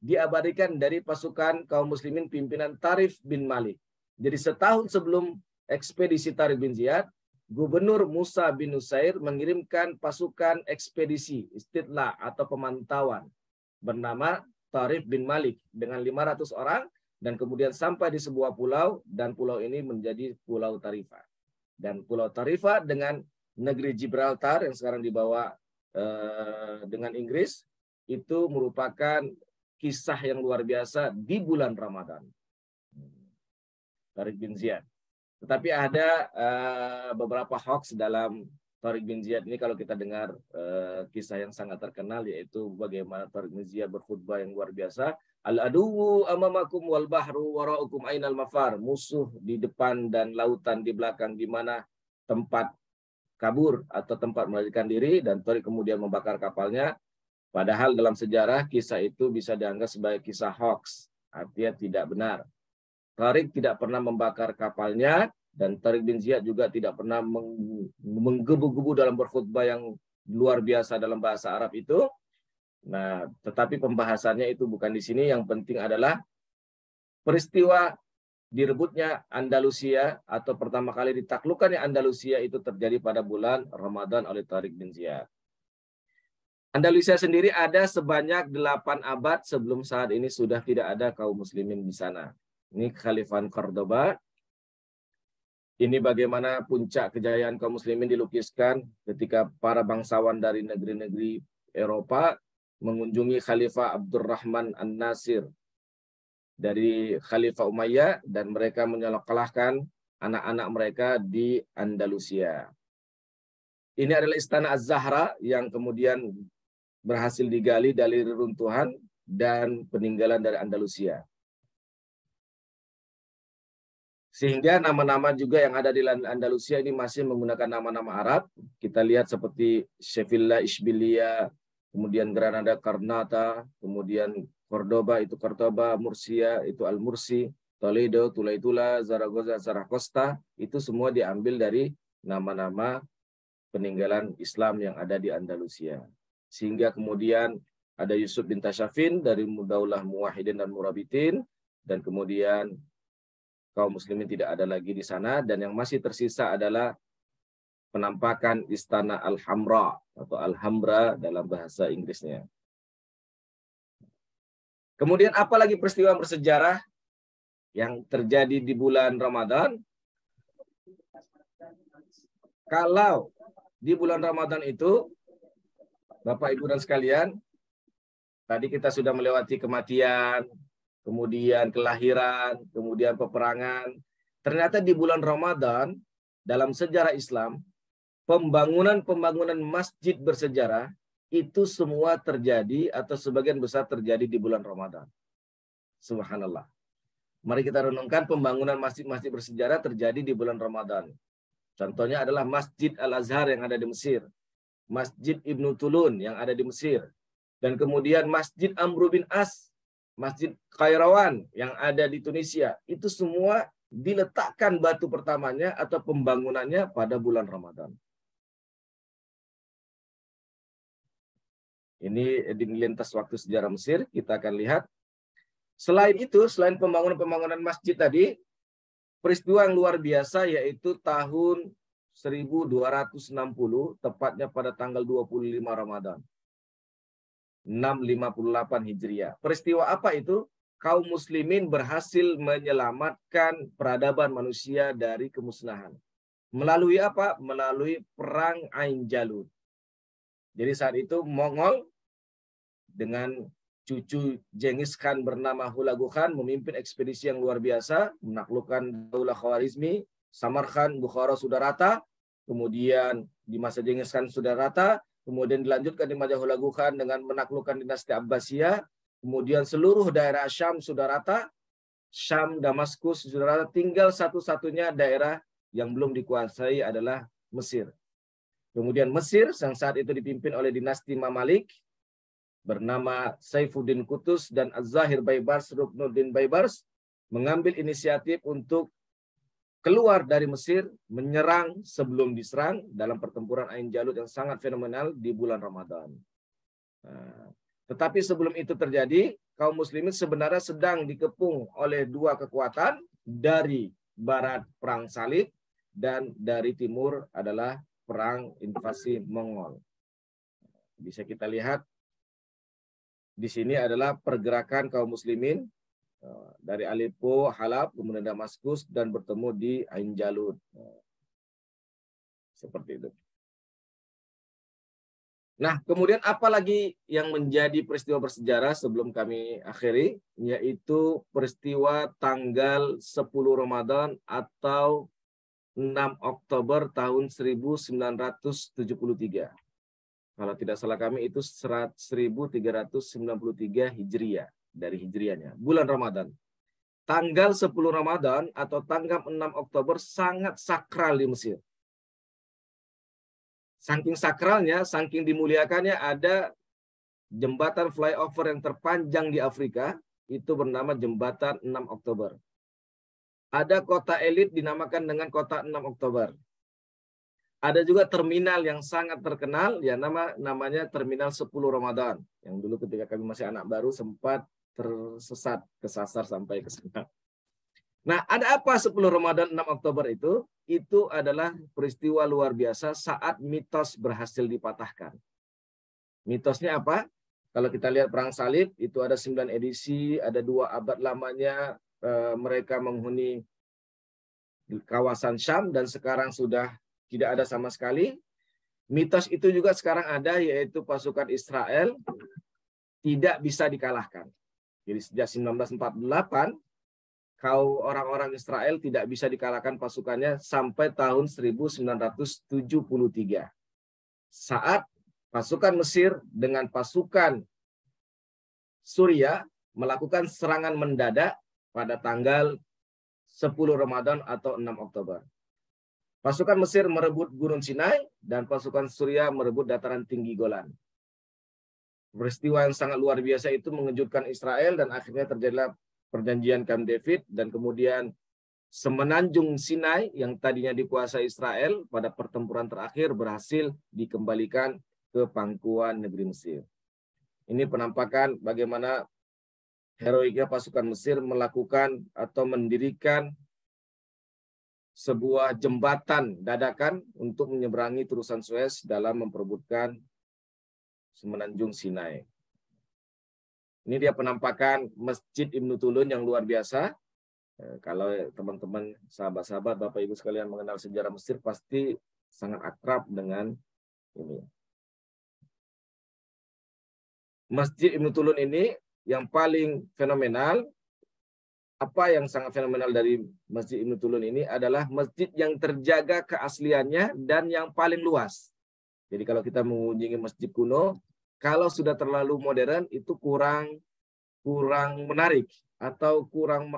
diabadikan dari pasukan kaum muslimin pimpinan Tarif bin Malik. Jadi setahun sebelum ekspedisi Tariq bin Ziyad, Gubernur Musa bin Nusair mengirimkan pasukan ekspedisi istitla atau pemantauan bernama Tariq bin Malik dengan 500 orang, dan kemudian sampai di sebuah pulau, dan pulau ini menjadi Pulau Tarifah. Dan Pulau Tarifah dengan negeri Gibraltar yang sekarang dibawa dengan Inggris, itu merupakan kisah yang luar biasa di bulan Ramadan. Tariq bin Ziyad. Tetapi ada beberapa hoax dalam Tariq bin Ziyad ini. Kalau kita dengar kisah yang sangat terkenal, yaitu bagaimana Tariq bin Ziyad berkhutbah yang luar biasa. Al-aduwu amamakum wal bahru waraukum ainal mafar. Musuh di depan dan lautan di belakang, di mana tempat kabur atau tempat melarikan diri, dan Tariq kemudian membakar kapalnya. Padahal dalam sejarah kisah itu bisa dianggap sebagai kisah hoax, artinya tidak benar. Tariq tidak pernah membakar kapalnya, dan Tariq bin Ziyad juga tidak pernah menggebu-gebu dalam berkhutbah yang luar biasa dalam bahasa Arab itu. Nah, tetapi pembahasannya itu bukan di sini. Yang penting adalah peristiwa direbutnya Andalusia atau pertama kali ditaklukkannya Andalusia itu terjadi pada bulan Ramadan oleh Tariq bin Ziyad. Andalusia sendiri ada sebanyak 8 abad sebelum saat ini sudah tidak ada kaum muslimin di sana. Ini Khalifan Cordoba. Ini bagaimana puncak kejayaan kaum muslimin dilukiskan ketika para bangsawan dari negeri-negeri Eropa mengunjungi Khalifah Abdurrahman An-Nasir dari Khalifah Umayyah dan mereka menyokalahkan anak-anak mereka di Andalusia. Ini adalah Istana Az-Zahra yang kemudian berhasil digali dari reruntuhan dan peninggalan dari Andalusia. Sehingga nama-nama juga yang ada di Andalusia ini masih menggunakan nama-nama Arab. Kita lihat seperti Sevilla, Ishbilia, kemudian Granada, Karnata, kemudian Cordoba, itu Cordoba, Murcia, itu Al-Mursi, Toledo, Tulaitula, Zaragoza, Zaragoza, itu semua diambil dari nama-nama peninggalan Islam yang ada di Andalusia. Sehingga kemudian ada Yusuf bin Tashafin dari Daulah Muwahhidin dan Murabitin, dan kemudian kaum muslimin tidak ada lagi di sana, dan yang masih tersisa adalah penampakan Istana Al-Hamra atau Al-Hamra dalam bahasa Inggrisnya. Kemudian apalagi peristiwa bersejarah yang terjadi di bulan Ramadan? Kalau di bulan Ramadan itu, Bapak Ibu dan sekalian, tadi kita sudah melewati kematian, kemudian kelahiran, kemudian peperangan. Ternyata di bulan Ramadan, dalam sejarah Islam, pembangunan masjid bersejarah itu semua terjadi atau sebagian besar terjadi di bulan Ramadan. Subhanallah. Mari kita renungkan pembangunan masjid-masjid bersejarah terjadi di bulan Ramadan. Contohnya adalah Masjid Al-Azhar yang ada di Mesir, Masjid Ibnu Tulun yang ada di Mesir, dan kemudian Masjid Amr bin As, Masjid Kairawan yang ada di Tunisia. Itu semua diletakkan batu pertamanya atau pembangunannya pada bulan Ramadan. Ini di lintas waktu sejarah Mesir, kita akan lihat. Selain itu, selain pembangunan masjid tadi, peristiwa yang luar biasa yaitu tahun 1260, tepatnya pada tanggal 25 Ramadan. 658 Hijriah. Peristiwa apa itu? Kaum muslimin berhasil menyelamatkan peradaban manusia dari kemusnahan. Melalui apa? Melalui perang Ain Jalut. Jadi saat itu Mongol dengan cucu Genghis Khan bernama Hulagu Khan memimpin ekspedisi yang luar biasa, menaklukkan Daulah Khawarizmi, Samarkand, Bukhara sudah rata, kemudian di masa Genghis Khan sudah rata, kemudian dilanjutkan di masa Hulagu Khan dengan menaklukkan dinasti Abbasiyah, kemudian seluruh daerah Syam sudah rata, Syam, Damaskus sudah rata, tinggal satu-satunya daerah yang belum dikuasai adalah Mesir. Kemudian Mesir yang saat itu dipimpin oleh dinasti Mamalik bernama Saifuddin Qutus dan Az-Zahir Baibars, Ruknuddin Baibars mengambil inisiatif untuk keluar dari Mesir, menyerang sebelum diserang dalam pertempuran Ain Jalut yang sangat fenomenal di bulan Ramadan. Nah, tetapi sebelum itu terjadi, kaum muslimin sebenarnya sedang dikepung oleh dua kekuatan, dari barat perang salib dan dari timur adalah perang invasi Mongol. Bisa kita lihat di sini adalah pergerakan kaum muslimin dari Aleppo, Halab, kemudian Damaskus, dan bertemu di Ain Jalut. Seperti itu. Nah, kemudian apa lagi yang menjadi peristiwa bersejarah sebelum kami akhiri, yaitu peristiwa tanggal 10 Ramadan atau 6 Oktober tahun 1973. Kalau tidak salah kami itu 1393 Hijriah. Dari Hijriahnya, bulan Ramadan. Tanggal 10 Ramadan atau tanggal 6 Oktober sangat sakral di Mesir. Saking sakralnya, saking dimuliakannya, ada jembatan flyover yang terpanjang di Afrika, itu bernama Jembatan 6 Oktober. Ada kota elit dinamakan dengan kota 6 Oktober. Ada juga terminal yang sangat terkenal, ya namanya Terminal 10 Ramadan. Yang dulu ketika kami masih anak baru sempat tersesat, kesasar sampai ke sana. Nah, ada apa 10 Ramadan 6 Oktober itu? Itu adalah peristiwa luar biasa saat mitos berhasil dipatahkan. Mitosnya apa? Kalau kita lihat Perang Salib, itu ada 9 edisi, ada 2 abad lamanya mereka menghuni kawasan Syam, dan sekarang sudah tidak ada sama sekali. Mitos itu juga sekarang ada, yaitu pasukan Israel tidak bisa dikalahkan. Jadi sejak 1948, orang-orang Israel tidak bisa dikalahkan pasukannya sampai tahun 1973. Saat pasukan Mesir dengan pasukan Suriah melakukan serangan mendadak pada tanggal 10 Ramadan atau 6 Oktober. Pasukan Mesir merebut Gunung Sinai dan pasukan Suriah merebut dataran tinggi Golan. Peristiwa yang sangat luar biasa itu mengejutkan Israel, dan akhirnya terjadilah perjanjian Camp David, dan kemudian semenanjung Sinai yang tadinya dikuasai Israel pada pertempuran terakhir berhasil dikembalikan ke pangkuan negeri Mesir. Ini penampakan bagaimana heroiknya pasukan Mesir melakukan atau mendirikan sebuah jembatan dadakan untuk menyeberangi terusan Suez dalam memperebutkan semenanjung Sinai. Ini dia penampakan Masjid Ibnu Tulun yang luar biasa. Kalau teman-teman, sahabat-sahabat, Bapak Ibu sekalian mengenal sejarah Mesir, pasti sangat akrab dengan ini. Masjid Ibnu Tulun ini yang paling fenomenal, apa yang sangat fenomenal dari Masjid Ibnu Tulun ini adalah masjid yang terjaga keasliannya dan yang paling luas. Jadi kalau kita mengunjungi masjid kuno, kalau sudah terlalu modern itu kurang menarik atau kurang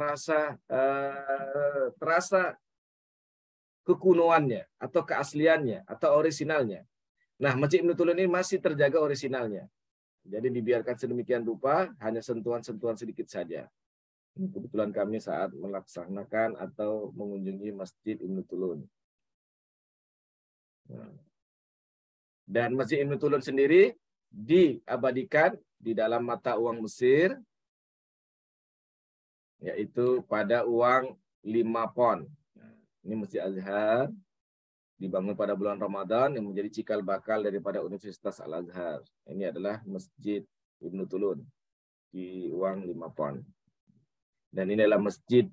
terasa kekunoannya atau keasliannya atau orisinalnya. Nah, Masjid Ibnu Tulun ini masih terjaga orisinalnya. Jadi dibiarkan sedemikian rupa, hanya sentuhan-sentuhan sedikit saja. Kebetulan kami saat melaksanakan atau mengunjungi Masjid Ibnu Tulun. Dan Masjid Ibnu Tulun sendiri diabadikan di dalam mata uang Mesir, yaitu pada uang 5 pon. Ini Masjid Azhar, dibangun pada bulan Ramadan yang menjadi cikal bakal daripada Universitas Al-Azhar. Ini adalah Masjid Ibnu Tulun di uang 5 pon. Dan ini adalah Masjid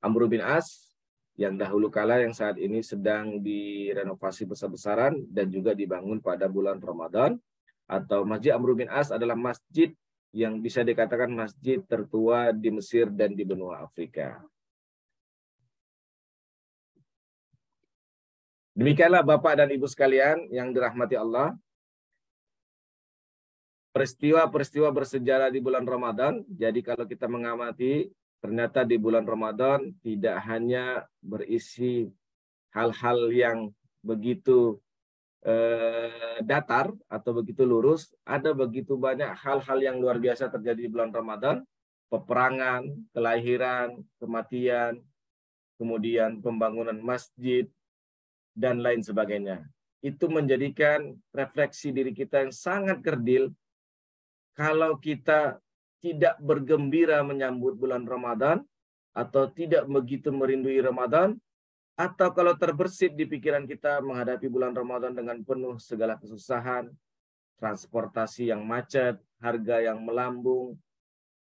Amr bin As yang dahulu kala yang saat ini sedang direnovasi besar-besaran dan juga dibangun pada bulan Ramadan. Atau Masjid Amr bin As adalah masjid yang bisa dikatakan masjid tertua di Mesir dan di benua Afrika. Demikianlah Bapak dan Ibu sekalian yang dirahmati Allah, peristiwa-peristiwa bersejarah di bulan Ramadan. Jadi kalau kita mengamati, ternyata di bulan Ramadan tidak hanya berisi hal-hal yang begitu datar atau begitu lurus, ada begitu banyak hal-hal yang luar biasa terjadi di bulan Ramadan, peperangan, kelahiran, kematian, kemudian pembangunan masjid, dan lain sebagainya. Itu menjadikan refleksi diri kita yang sangat kerdil. Kalau kita tidak bergembira menyambut bulan Ramadan, atau tidak begitu merindui Ramadan, atau kalau terbersit di pikiran kita menghadapi bulan Ramadan dengan penuh segala kesusahan, transportasi yang macet, harga yang melambung,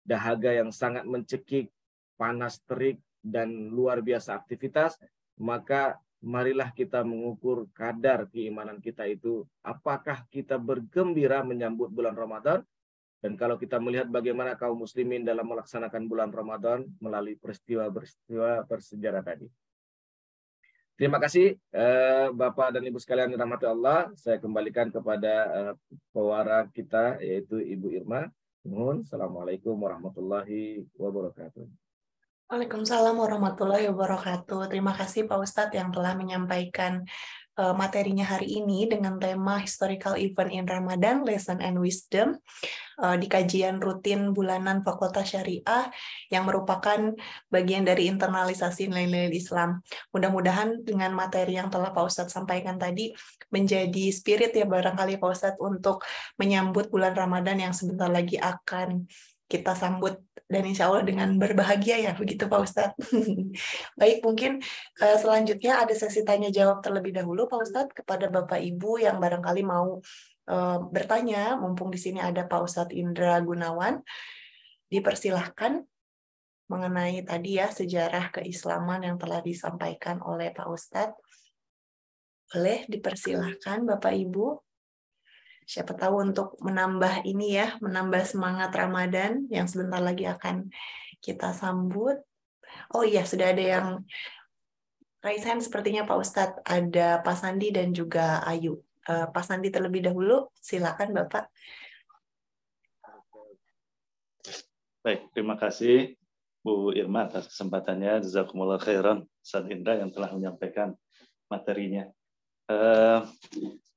dahaga yang sangat mencekik, panas terik, dan luar biasa aktivitas, maka marilah kita mengukur kadar keimanan kita itu. Apakah kita bergembira menyambut bulan Ramadan? Dan kalau kita melihat bagaimana kaum muslimin dalam melaksanakan bulan Ramadan melalui peristiwa-peristiwa bersejarah tadi. Terima kasih Bapak dan Ibu sekalian yang dirahmati Allah. Saya kembalikan kepada pewara kita, yaitu Ibu Irma. Assalamualaikum warahmatullahi wabarakatuh. Waalaikumsalam warahmatullahi wabarakatuh. Terima kasih Pak Ustadz yang telah menyampaikan materinya hari ini dengan tema Historical Event in Ramadan, Lesson and Wisdom di kajian rutin bulanan Fakultas Syariah yang merupakan bagian dari internalisasi nilai-nilai Islam. Mudah-mudahan dengan materi yang telah Pak Ustadz sampaikan tadi menjadi spirit ya barangkali Pak Ustadz untuk menyambut bulan Ramadan yang sebentar lagi akan kita sambut, dan insya Allah dengan berbahagia ya, begitu Pak Ustadz. Baik, mungkin selanjutnya ada sesi tanya jawab terlebih dahulu Pak Ustadz kepada Bapak Ibu yang barangkali mau bertanya, mumpung di sini ada Pak Ustadz Indra Gunawan, dipersilahkan mengenai tadi ya sejarah keislaman yang telah disampaikan oleh Pak Ustadz. Boleh dipersilahkan Bapak Ibu. Siapa tahu untuk menambah ini ya, menambah semangat Ramadan yang sebentar lagi akan kita sambut. Oh iya, sudah ada yang raise hand sepertinya Pak Ustadz. Ada Pak Sandi dan juga Ayu. Pak Sandi terlebih dahulu, silakan Bapak. Baik, terima kasih Bu Irma atas kesempatannya. Jazakumullah khairan, Ustadz Indra yang telah menyampaikan materinya.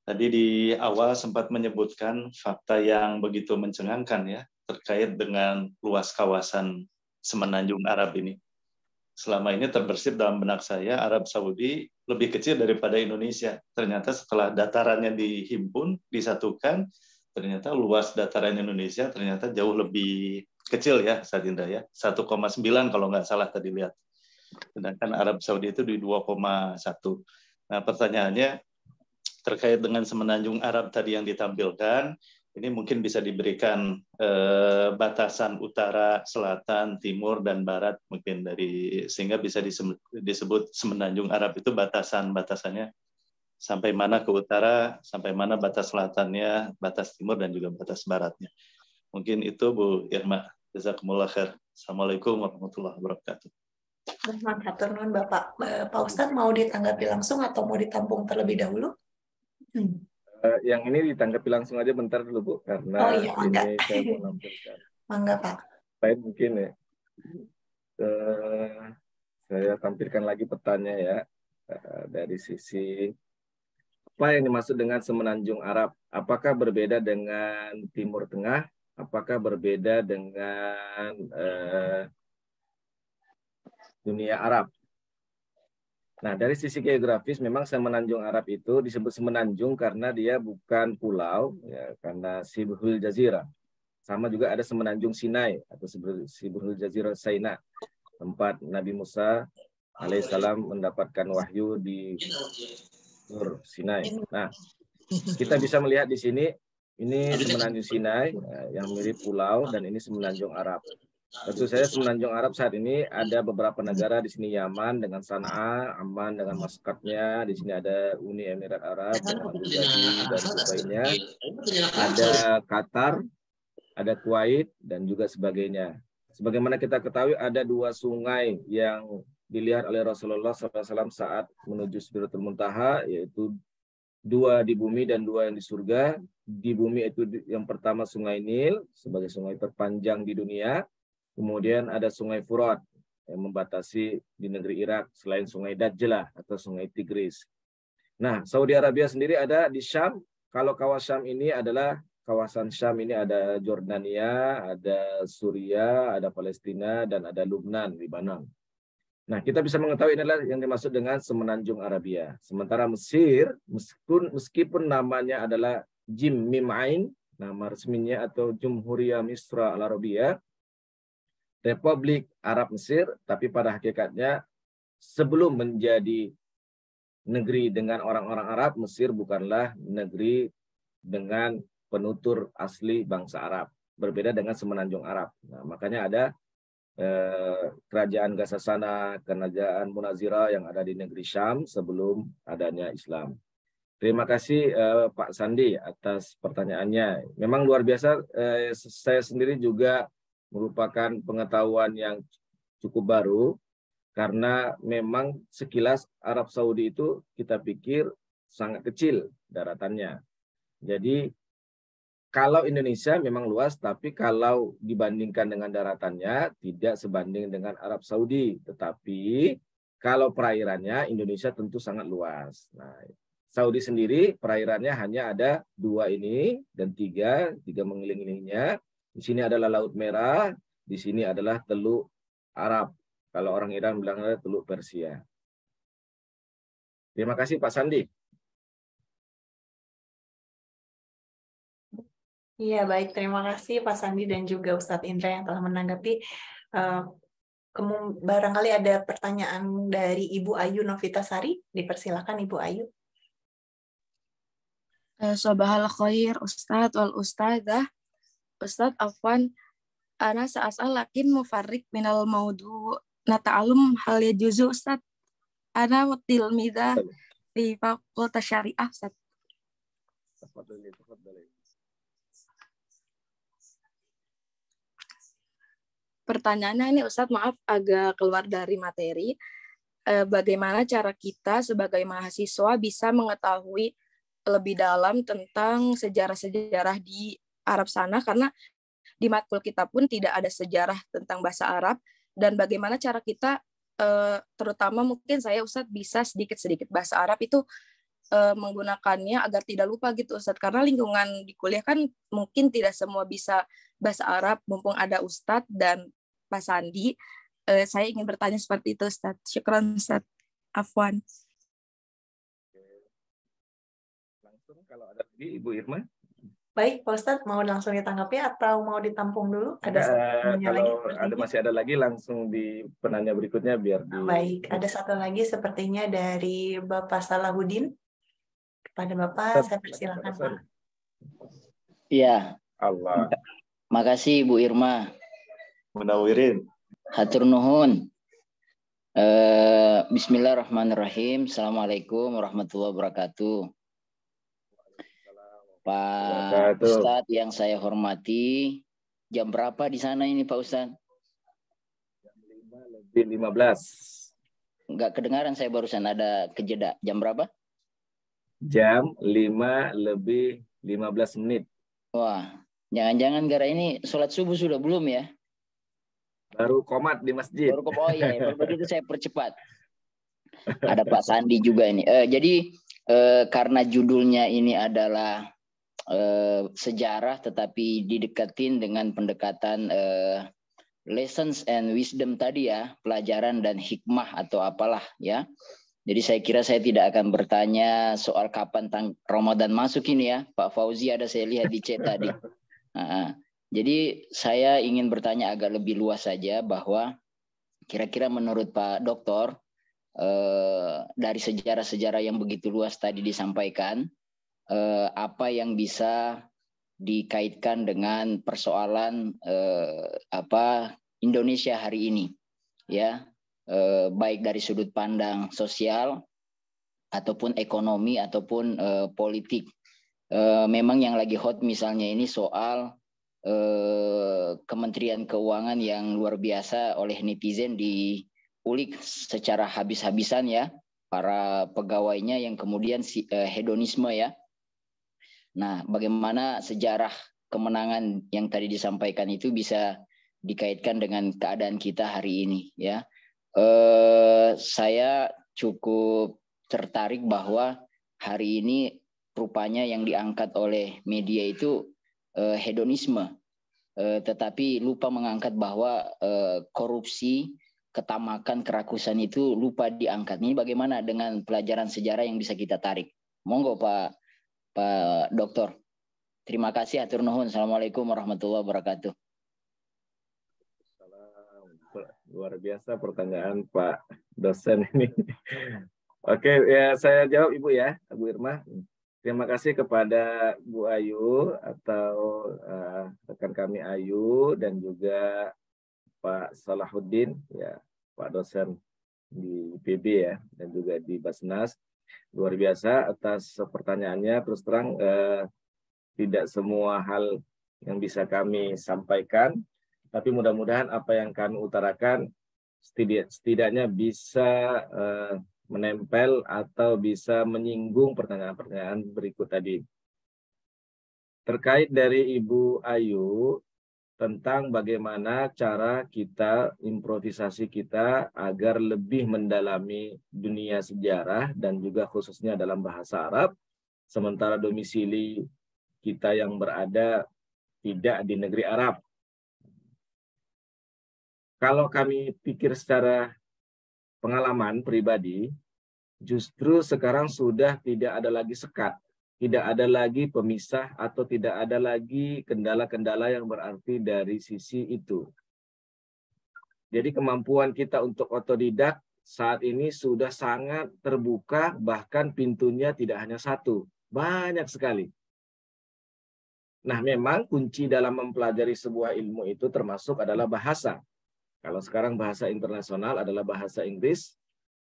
Tadi di awal sempat menyebutkan fakta yang begitu mencengangkan ya terkait dengan luas kawasan Semenanjung Arab ini. Selama ini terbersih dalam benak saya Arab Saudi lebih kecil daripada Indonesia. Ternyata setelah datarannya dihimpun, disatukan, ternyata luas dataran Indonesia ternyata jauh lebih kecil ya, Ustadz Indra ya. 1,9 kalau nggak salah tadi lihat. Sedangkan Arab Saudi itu di 2,1. Nah, pertanyaannya terkait dengan Semenanjung Arab tadi yang ditampilkan, ini mungkin bisa diberikan batasan utara, selatan, timur, dan barat mungkin dari sehingga bisa disebut Semenanjung Arab itu batasannya sampai mana ke utara, sampai mana batas selatannya, batas timur, dan juga batas baratnya. Mungkin itu Bu Irma. Jazakumullah khair. Assalamualaikum warahmatullahi wabarakatuh. Matur nuwun Bapak. Pak Ustadz mau ditanggapi langsung atau mau ditampung terlebih dahulu? Yang ini ditanggapi langsung aja bentar dulu Bu, karena iya, ini saya mau nampilkan. Mangga Pak. Baik, mungkin ya. Saya tampilkan lagi petanya ya, dari sisi apa yang dimaksud dengan Semenanjung Arab. Apakah berbeda dengan Timur Tengah? Apakah berbeda dengan dunia Arab? Nah, dari sisi geografis memang Semenanjung Arab itu disebut semenanjung karena dia bukan pulau, ya, karena Sibhul Jazirah. Sama juga ada Semenanjung Sinai atau Sibhul Jazirah Saina, tempat Nabi Musa alaihissalam mendapatkan wahyu di Nur Sinai. Nah, kita bisa melihat di sini, ini Semenanjung Sinai yang mirip pulau, dan ini Semenanjung Arab. Tentu saja Semenanjung Arab saat ini ada beberapa negara di sini, Yaman dengan Sana'a, Amman dengan Maskatnya, di sini ada Uni Emirat Arab dengan Abu Dhabi dan Dubai-nya, ada Qatar, ada Kuwait dan juga sebagainya. Sebagaimana kita ketahui ada 2 sungai yang dilihat oleh Rasulullah SAW saat menuju Sidratul Muntaha, yaitu 2 di bumi dan 2 yang di surga. Di bumi itu yang pertama Sungai Nil sebagai sungai terpanjang di dunia. Kemudian ada Sungai Furat yang membatasi di negeri Irak selain Sungai Dajlah atau Sungai Tigris. Nah, Saudi Arabia sendiri ada di Syam. Kalau kawasan ini adalah kawasan Syam ini ada Jordania, ada Suriah, ada Palestina, dan ada Lubnan, Lebanon. Nah, kita bisa mengetahui inilah yang dimaksud dengan Semenanjung Arabia. Sementara Mesir, meskipun namanya adalah Jim Mim Ain, nama resminya, atau Jumhuriyah Misra Al-Arabiyah, Republik Arab Mesir, tapi pada hakikatnya sebelum menjadi negeri dengan orang-orang Arab, Mesir bukanlah negeri dengan penutur asli bangsa Arab. Berbeda dengan Semenanjung Arab. Nah, makanya ada kerajaan Gasasana, kerajaan Munazirah yang ada di negeri Syam sebelum adanya Islam. Terima kasih Pak Sandi atas pertanyaannya. Memang luar biasa, saya sendiri juga merupakan pengetahuan yang cukup baru, karena memang sekilas Arab Saudi itu kita pikir sangat kecil daratannya. Jadi kalau Indonesia memang luas, tapi kalau dibandingkan dengan daratannya tidak sebanding dengan Arab Saudi. Tetapi kalau perairannya Indonesia tentu sangat luas. Nah, Saudi sendiri perairannya hanya ada 2 ini dan 3 mengelilinginya. Di sini adalah Laut Merah, di sini adalah Teluk Arab. Kalau orang Iran bilang adalah Teluk Persia. Terima kasih Pak Sandi. Iya, baik. Terima kasih Pak Sandi dan juga Ustadz Indra yang telah menanggapi. Barangkali ada pertanyaan dari Ibu Ayu Novitasari. Dipersilakan Ibu Ayu. Sobahal khair Ustadz wal Ustadzah. Ustadz Afwan, ana sa'asal lakin mufarrik minal maudu nata'alum hal ya juzu Ustadz. Ana tilmidah di Fakultas Syariah Ustadz. Pertanyaannya ini Ustadz, maaf agak keluar dari materi. Bagaimana cara kita sebagai mahasiswa bisa mengetahui lebih dalam tentang sejarah-sejarah di Arab sana, karena di matkul kita pun tidak ada sejarah tentang bahasa Arab, dan bagaimana cara kita, terutama mungkin saya Ustadz bisa sedikit-sedikit bahasa Arab itu menggunakannya agar tidak lupa gitu Ustadz, karena lingkungan di kuliah kan mungkin tidak semua bisa bahasa Arab, mumpung ada Ustadz dan Pak Sandi. Saya ingin bertanya seperti itu Ustadz. Syukran Ustadz Afwan. Langsung kalau ada lagi Ibu Irma. Baik, Pak Ustadz, mau langsung ditanggapi atau mau ditampung dulu? Ada kalau masih ada lagi langsung di penanya berikutnya biar di... Baik, ada satu lagi sepertinya dari Bapak Salahuddin. Kepada Bapak, saya persilakan Pak. Iya. Allah. Makasih Bu Irma. Munawirin. Hatur nuhun. Bismillahirrahmanirrahim. Assalamualaikum warahmatullahi wabarakatuh. Pak Ustadz yang saya hormati, jam berapa di sana ini Pak Ustadz? Jam 5:15. Enggak kedengaran, saya barusan ada kejeda. Jam berapa? Jam 5:15. Wah, jangan-jangan gara ini sholat subuh sudah belum ya? Baru komat di masjid. Oh iya, begitu saya percepat. Ada Pak Sandi juga ini. Jadi karena judulnya ini adalah sejarah, tetapi didekatin dengan pendekatan lessons and wisdom tadi ya, pelajaran dan hikmah atau apalah ya. Jadi saya kira saya tidak akan bertanya soal kapan Ramadan masuk ini ya. Pak Fauzi ada saya lihat di chat tadi. Jadi saya ingin bertanya agak lebih luas saja, bahwa kira-kira menurut Pak Doktor, dari sejarah-sejarah yang begitu luas tadi disampaikan, apa yang bisa dikaitkan dengan persoalan Indonesia hari ini, ya, baik dari sudut pandang sosial ataupun ekonomi ataupun politik. Memang yang lagi hot misalnya ini soal Kementerian Keuangan yang luar biasa oleh netizen diulik secara habis-habisan ya, para pegawainya yang kemudian hedonisme ya. Nah, bagaimana sejarah kemenangan yang tadi disampaikan itu bisa dikaitkan dengan keadaan kita hari ini ya. Saya cukup tertarik bahwa hari ini rupanya yang diangkat oleh media itu hedonisme, tetapi lupa mengangkat bahwa korupsi, ketamakan, kerakusan itu lupa diangkat. Ini bagaimana dengan pelajaran sejarah yang bisa kita tarik? Monggo Pak Doktor. Terima kasih, hatur nuhun. Assalamualaikum warahmatullahi wabarakatuh. Luar biasa pertanyaan Pak dosen ini. Oke, ya saya jawab Ibu ya, Bu Irma. Terima kasih kepada Bu Ayu atau rekan kami Ayu dan juga Pak Salahuddin, ya Pak dosen di PB ya, dan juga di Basnas. Luar biasa atas pertanyaannya. Terus terang tidak semua hal yang bisa kami sampaikan, tapi mudah-mudahan apa yang kami utarakan setidaknya bisa menempel atau bisa menyinggung pertanyaan-pertanyaan berikut tadi. Terkait dari Ibu Ayu tentang bagaimana cara kita, improvisasi kita agar lebih mendalami dunia sejarah dan juga khususnya dalam bahasa Arab, sementara domisili kita yang berada tidak di negeri Arab. Kalau kami pikir secara pengalaman pribadi, justru sekarang sudah tidak ada lagi sekat, tidak ada lagi pemisah atau tidak ada lagi kendala-kendala yang berarti dari sisi itu. Jadi kemampuan kita untuk otodidak saat ini sudah sangat terbuka, bahkan pintunya tidak hanya satu, Banyak sekali. Nah, memang kunci dalam mempelajari sebuah ilmu itu termasuk adalah bahasa. Kalau sekarang bahasa internasional adalah bahasa Inggris,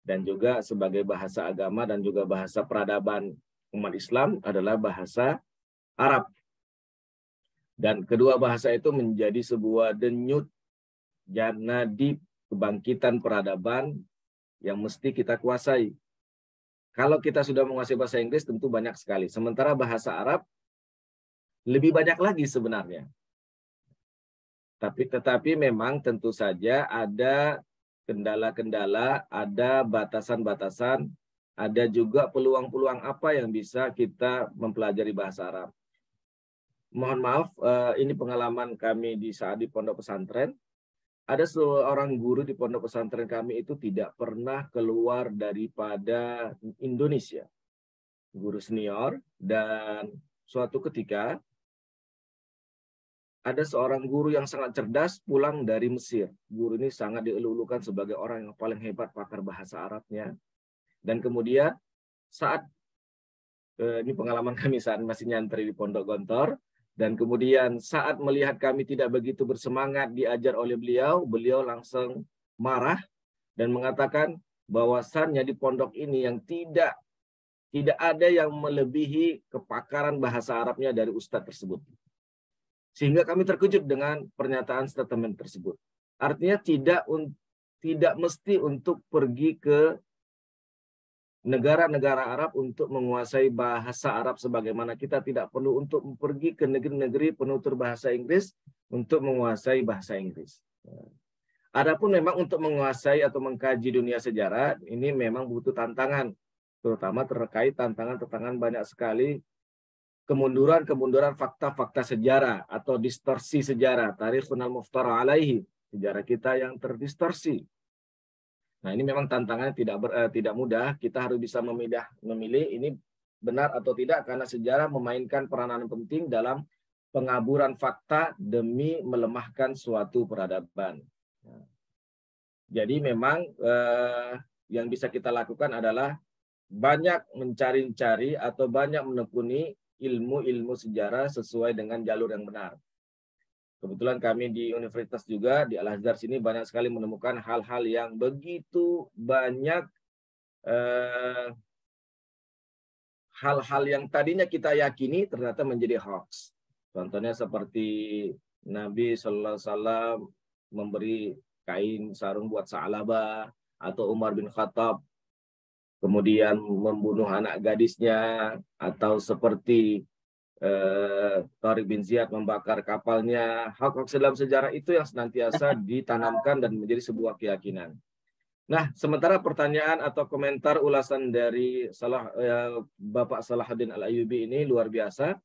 dan juga sebagai bahasa agama dan juga bahasa peradaban umat Islam adalah bahasa Arab. Dan kedua bahasa itu menjadi sebuah denyut janadi kebangkitan peradaban yang mesti kita kuasai. Kalau kita sudah menguasai bahasa Inggris tentu banyak sekali. Sementara bahasa Arab lebih banyak lagi sebenarnya. Tetapi memang tentu saja ada kendala-kendala, ada batasan-batasan, ada juga peluang-peluang apa yang bisa kita mempelajari bahasa Arab. Mohon maaf, ini pengalaman kami di saat di pondok pesantren. Ada seorang guru di pondok pesantren kami itu tidak pernah keluar daripada Indonesia. Guru senior, dan suatu ketika ada seorang guru yang sangat cerdas pulang dari Mesir. Guru ini sangat dielulukan sebagai orang yang paling hebat pakar bahasa Arabnya. Dan kemudian saat, ini pengalaman kami saat masih nyantri di Pondok Gontor, dan kemudian saat melihat kami tidak begitu bersemangat diajar oleh beliau, beliau langsung marah dan mengatakan bahwasannya di pondok ini yang tidak ada yang melebihi kepakaran bahasa Arabnya dari ustadz tersebut. Sehingga kami terkejut dengan pernyataan statement tersebut. Artinya tidak mesti untuk pergi ke negara-negara Arab untuk menguasai bahasa Arab, sebagaimana kita tidak perlu untuk pergi ke negeri-negeri penutur bahasa Inggris untuk menguasai bahasa Inggris. Adapun memang untuk menguasai atau mengkaji dunia sejarah, ini memang butuh tantangan, terutama terkait tantangan banyak sekali. Kemunduran fakta-fakta sejarah atau distorsi sejarah, tarikhun al-muftara alaihi, sejarah kita yang terdistorsi. Nah, ini memang tantangannya tidak mudah. Kita harus bisa memilih ini benar atau tidak, karena sejarah memainkan peranan penting dalam pengaburan fakta demi melemahkan suatu peradaban. Jadi memang yang bisa kita lakukan adalah banyak mencari-cari atau banyak menekuni ilmu-ilmu sejarah sesuai dengan jalur yang benar. Kebetulan kami di universitas juga, di Al-Azhar sini banyak sekali menemukan hal-hal yang begitu banyak, hal-hal yang tadinya kita yakini ternyata menjadi hoax. Contohnya seperti Nabi Sallallahu Alaihi Wasallam memberi kain sarung buat Sa'labah, atau Umar bin Khattab kemudian membunuh anak gadisnya, atau seperti Tariq bin Ziyad membakar kapalnya. Hoax dalam sejarah itu yang senantiasa ditanamkan dan menjadi sebuah keyakinan. Nah, sementara pertanyaan atau komentar ulasan dari Bapak Salahuddin Al-Ayyubi ini luar biasa,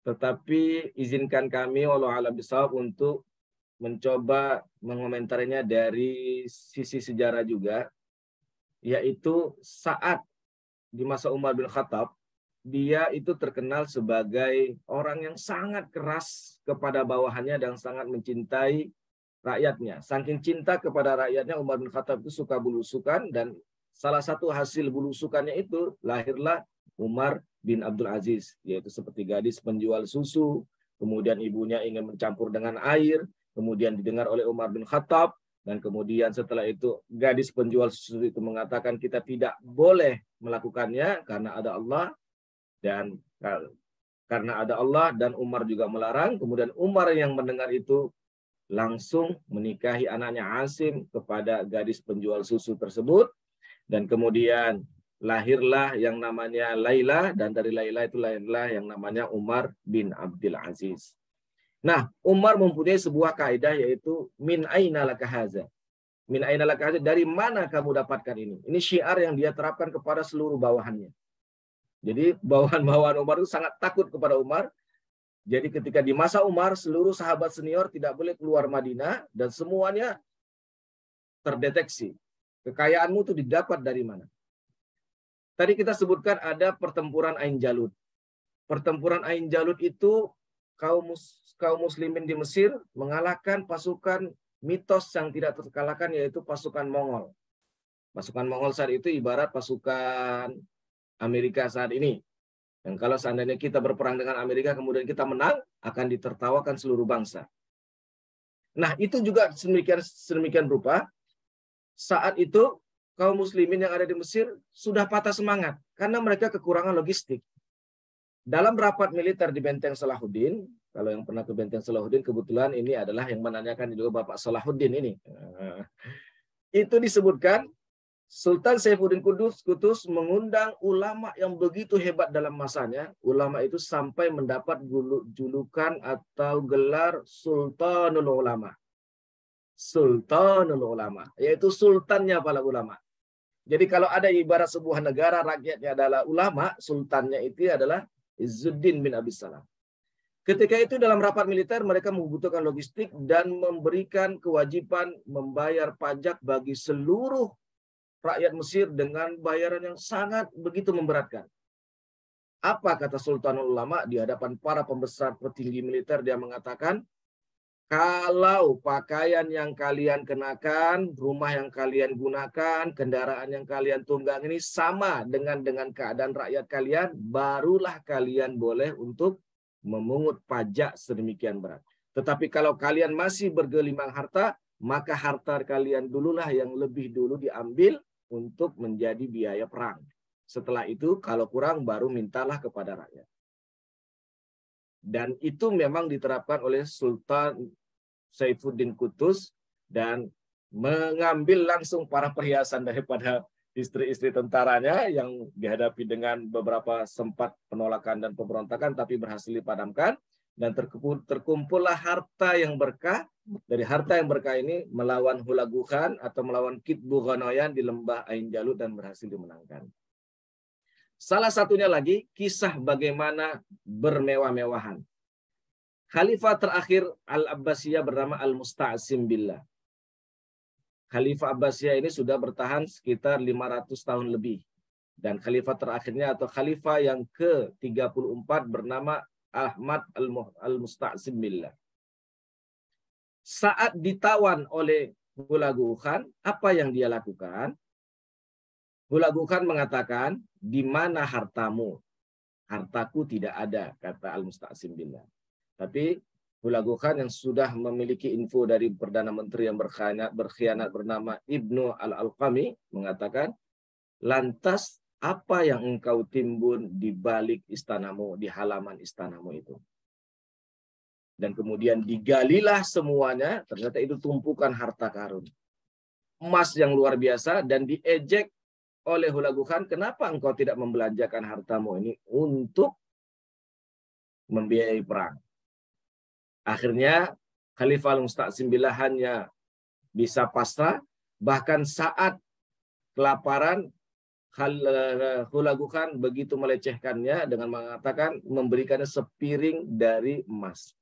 tetapi izinkan kami walau alam bisawab untuk mencoba mengomentarinya dari sisi sejarah juga, yaitu saat di masa Umar bin Khattab, dia itu terkenal sebagai orang yang sangat keras kepada bawahannya dan sangat mencintai rakyatnya. Saking cinta kepada rakyatnya, Umar bin Khattab itu suka belusukan, dan salah satu hasil belusukannya itu lahirlah Umar bin Abdul Aziz, yaitu seperti gadis penjual susu, kemudian ibunya ingin mencampur dengan air, kemudian didengar oleh Umar bin Khattab, dan kemudian setelah itu gadis penjual susu itu mengatakan kita tidak boleh melakukannya karena ada Allah, dan karena ada Allah dan Umar juga melarang. Kemudian Umar yang mendengar itu langsung menikahi anaknya Asim kepada gadis penjual susu tersebut, dan kemudian lahirlah yang namanya Laila, dan dari Laila itu lahirlah yang namanya Umar bin Abdul Aziz. Nah, Umar mempunyai sebuah kaidah, yaitu min aina laka haza. Min aina laka haza, dari mana kamu dapatkan ini? Ini syiar yang dia terapkan kepada seluruh bawahannya. Jadi bawahan-bawahan Umar itu sangat takut kepada Umar. Jadi ketika di masa Umar, seluruh sahabat senior tidak boleh keluar Madinah, dan semuanya terdeteksi. Kekayaanmu itu didapat dari mana? Tadi kita sebutkan ada pertempuran Ain Jalut. Pertempuran Ain Jalut itu kaum muslimin di Mesir mengalahkan pasukan mitos yang tidak terkalahkan, yaitu pasukan Mongol. Pasukan Mongol saat itu ibarat pasukan Amerika saat ini. Dan kalau seandainya kita berperang dengan Amerika, kemudian kita menang, akan ditertawakan seluruh bangsa. Nah, itu juga sedemikian rupa, saat itu kaum muslimin yang ada di Mesir sudah patah semangat, karena mereka kekurangan logistik. Dalam rapat militer di Benteng Salahuddin, kalau yang pernah ke Benteng Salahuddin, kebetulan ini adalah yang menanyakan juga Bapak Salahuddin ini. Itu disebutkan, Sultan Saifuddin Qutuz mengundang ulama yang begitu hebat dalam masanya. Ulama itu sampai mendapat julukan atau gelar Sultanul Ulama. Sultanul Ulama, yaitu sultannya para ulama. Jadi kalau ada ibarat sebuah negara, rakyatnya adalah ulama, sultannya itu adalah Izzuddin bin Abi Salam. Ketika itu dalam rapat militer mereka membutuhkan logistik dan memberikan kewajiban membayar pajak bagi seluruh rakyat Mesir dengan bayaran yang sangat begitu memberatkan. Apa kata Sultanul Ulama di hadapan para pembesar petinggi militer? Dia mengatakan, kalau pakaian yang kalian kenakan, rumah yang kalian gunakan, kendaraan yang kalian tunggang ini sama dengan keadaan rakyat kalian, barulah kalian boleh untuk memungut pajak sedemikian berat. Tetapi kalau kalian masih bergelimang harta, maka harta kalian dululah yang lebih dulu diambil untuk menjadi biaya perang. Setelah itu, kalau kurang baru mintalah kepada rakyat. Dan itu memang diterapkan oleh Sultan Saifuddin Qutuz dan mengambil langsung para perhiasan daripada istri-istri tentaranya yang dihadapi dengan beberapa sempat penolakan dan pemberontakan tapi berhasil dipadamkan, dan terkumpullah harta yang berkah. Dari harta yang berkah ini melawan Hulagu Khan atau melawan Kitbu Ghanoyan di lembah Ain Jalut dan berhasil dimenangkan. Salah satunya lagi kisah bagaimana bermewah-mewahan. Khalifah terakhir Al-Abbasiyah bernama Al-Musta'sim Billah. Khalifah Abbasiyah ini sudah bertahan sekitar 500 tahun lebih. Dan khalifah terakhirnya atau khalifah yang ke-34 bernama Ahmad Al-Musta'sim Billah. Saat ditawan oleh Hulagu Khan, apa yang dia lakukan? Hulagu Khan mengatakan, di mana hartamu? Hartaku tidak ada, kata Al-Musta'sim Billah. Tapi Hulagu Khan yang sudah memiliki info dari Perdana Menteri yang berkhianat bernama Ibnu Al-Alqami mengatakan, lantas apa yang engkau timbun di balik istanamu, di halaman istanamu itu? Dan kemudian digalilah semuanya, ternyata itu tumpukan harta karun. Emas yang luar biasa, dan diejek oleh Hulagu Khan, kenapa engkau tidak membelanjakan hartamu ini untuk membiayai perang? Akhirnya Khalifah Al-Musta'sim Billah hanya bisa pasrah, bahkan saat kelaparan Hulagu Khan begitu melecehkannya dengan mengatakan memberikannya sepiring dari emas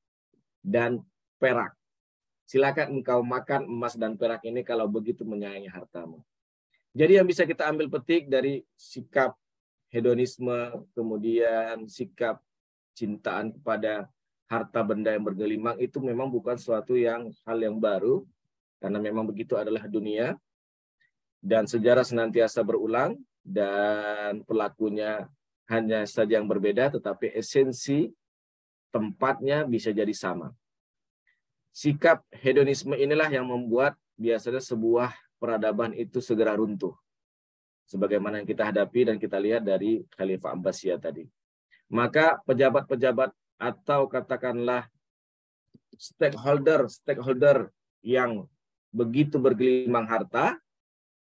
dan perak. Silakan engkau makan emas dan perak ini kalau begitu menyayangi hartamu. Jadi yang bisa kita ambil petik dari sikap hedonisme, kemudian sikap cintaan kepada harta benda yang bergelimang itu memang bukan suatu hal yang baru, karena memang begitu adalah dunia, dan sejarah senantiasa berulang, dan pelakunya hanya saja yang berbeda, tetapi esensi tempatnya bisa jadi sama. Sikap hedonisme inilah yang membuat biasanya sebuah peradaban itu segera runtuh. Sebagaimana yang kita hadapi dan kita lihat dari Khalifah Abbasiyah tadi. Maka pejabat-pejabat atau katakanlah stakeholder yang begitu bergelimang harta,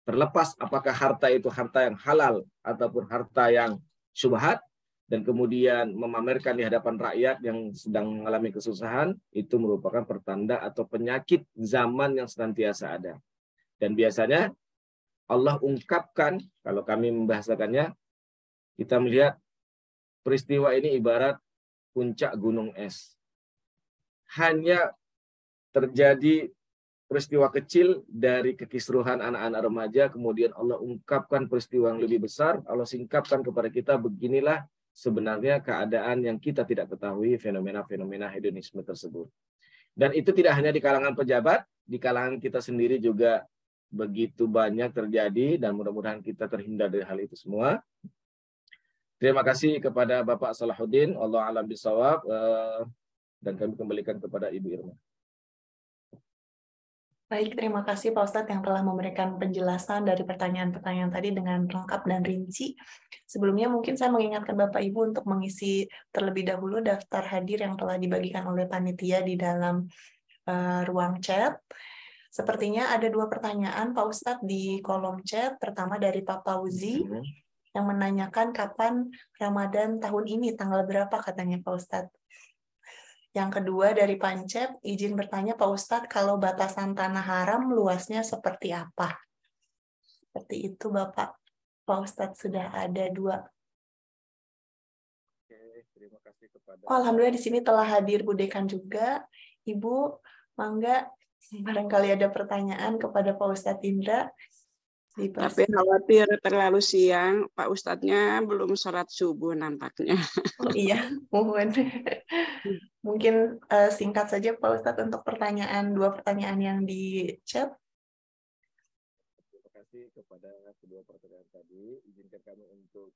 terlepas apakah harta itu harta yang halal ataupun harta yang syubhat, dan kemudian memamerkan di hadapan rakyat yang sedang mengalami kesusahan, itu merupakan pertanda atau penyakit zaman yang senantiasa ada. Dan biasanya Allah ungkapkan, kalau kami membahasakannya, kita melihat peristiwa ini ibarat puncak gunung es. Hanya terjadi peristiwa kecil dari kekisruhan anak-anak remaja, kemudian Allah ungkapkan peristiwa yang lebih besar, Allah singkapkan kepada kita, beginilah sebenarnya keadaan yang kita tidak ketahui, fenomena-fenomena hedonisme tersebut. Dan itu tidak hanya di kalangan pejabat, di kalangan kita sendiri juga begitu banyak terjadi, dan mudah-mudahan kita terhindar dari hal itu semua. Terima kasih kepada Bapak Salahuddin, Allah alam bisawab, dan kami kembalikan kepada Ibu Irma. Baik, terima kasih Pak Ustadz yang telah memberikan penjelasan dari pertanyaan-pertanyaan tadi dengan lengkap dan rinci. Sebelumnya mungkin saya mengingatkan Bapak Ibu untuk mengisi terlebih dahulu daftar hadir yang telah dibagikan oleh panitia di dalam ruang chat. Sepertinya ada 2 pertanyaan Pak Ustadz di kolom chat. Pertama dari Pak Fauzi yang menanyakan kapan Ramadan tahun ini, tanggal berapa katanya Pak Ustadz. Yang kedua dari Pancep, izin bertanya Pak Ustadz, kalau batasan tanah haram luasnya seperti apa? Seperti itu Bapak. Pak Ustadz sudah ada 2. Oke, terima kasih kepada... Alhamdulillah di sini telah hadir Bu Dekan juga. Ibu, mangga barangkali ada pertanyaan kepada Pak Ustadz Indra. Tapi khawatir terlalu siang, Pak Ustadznya belum sholat subuh nampaknya. Oh iya, mohon. Mungkin singkat saja Pak Ustadz untuk 2 pertanyaan yang di chat. Terima kasih kepada kedua pertanyaan tadi. Izinkan kami untuk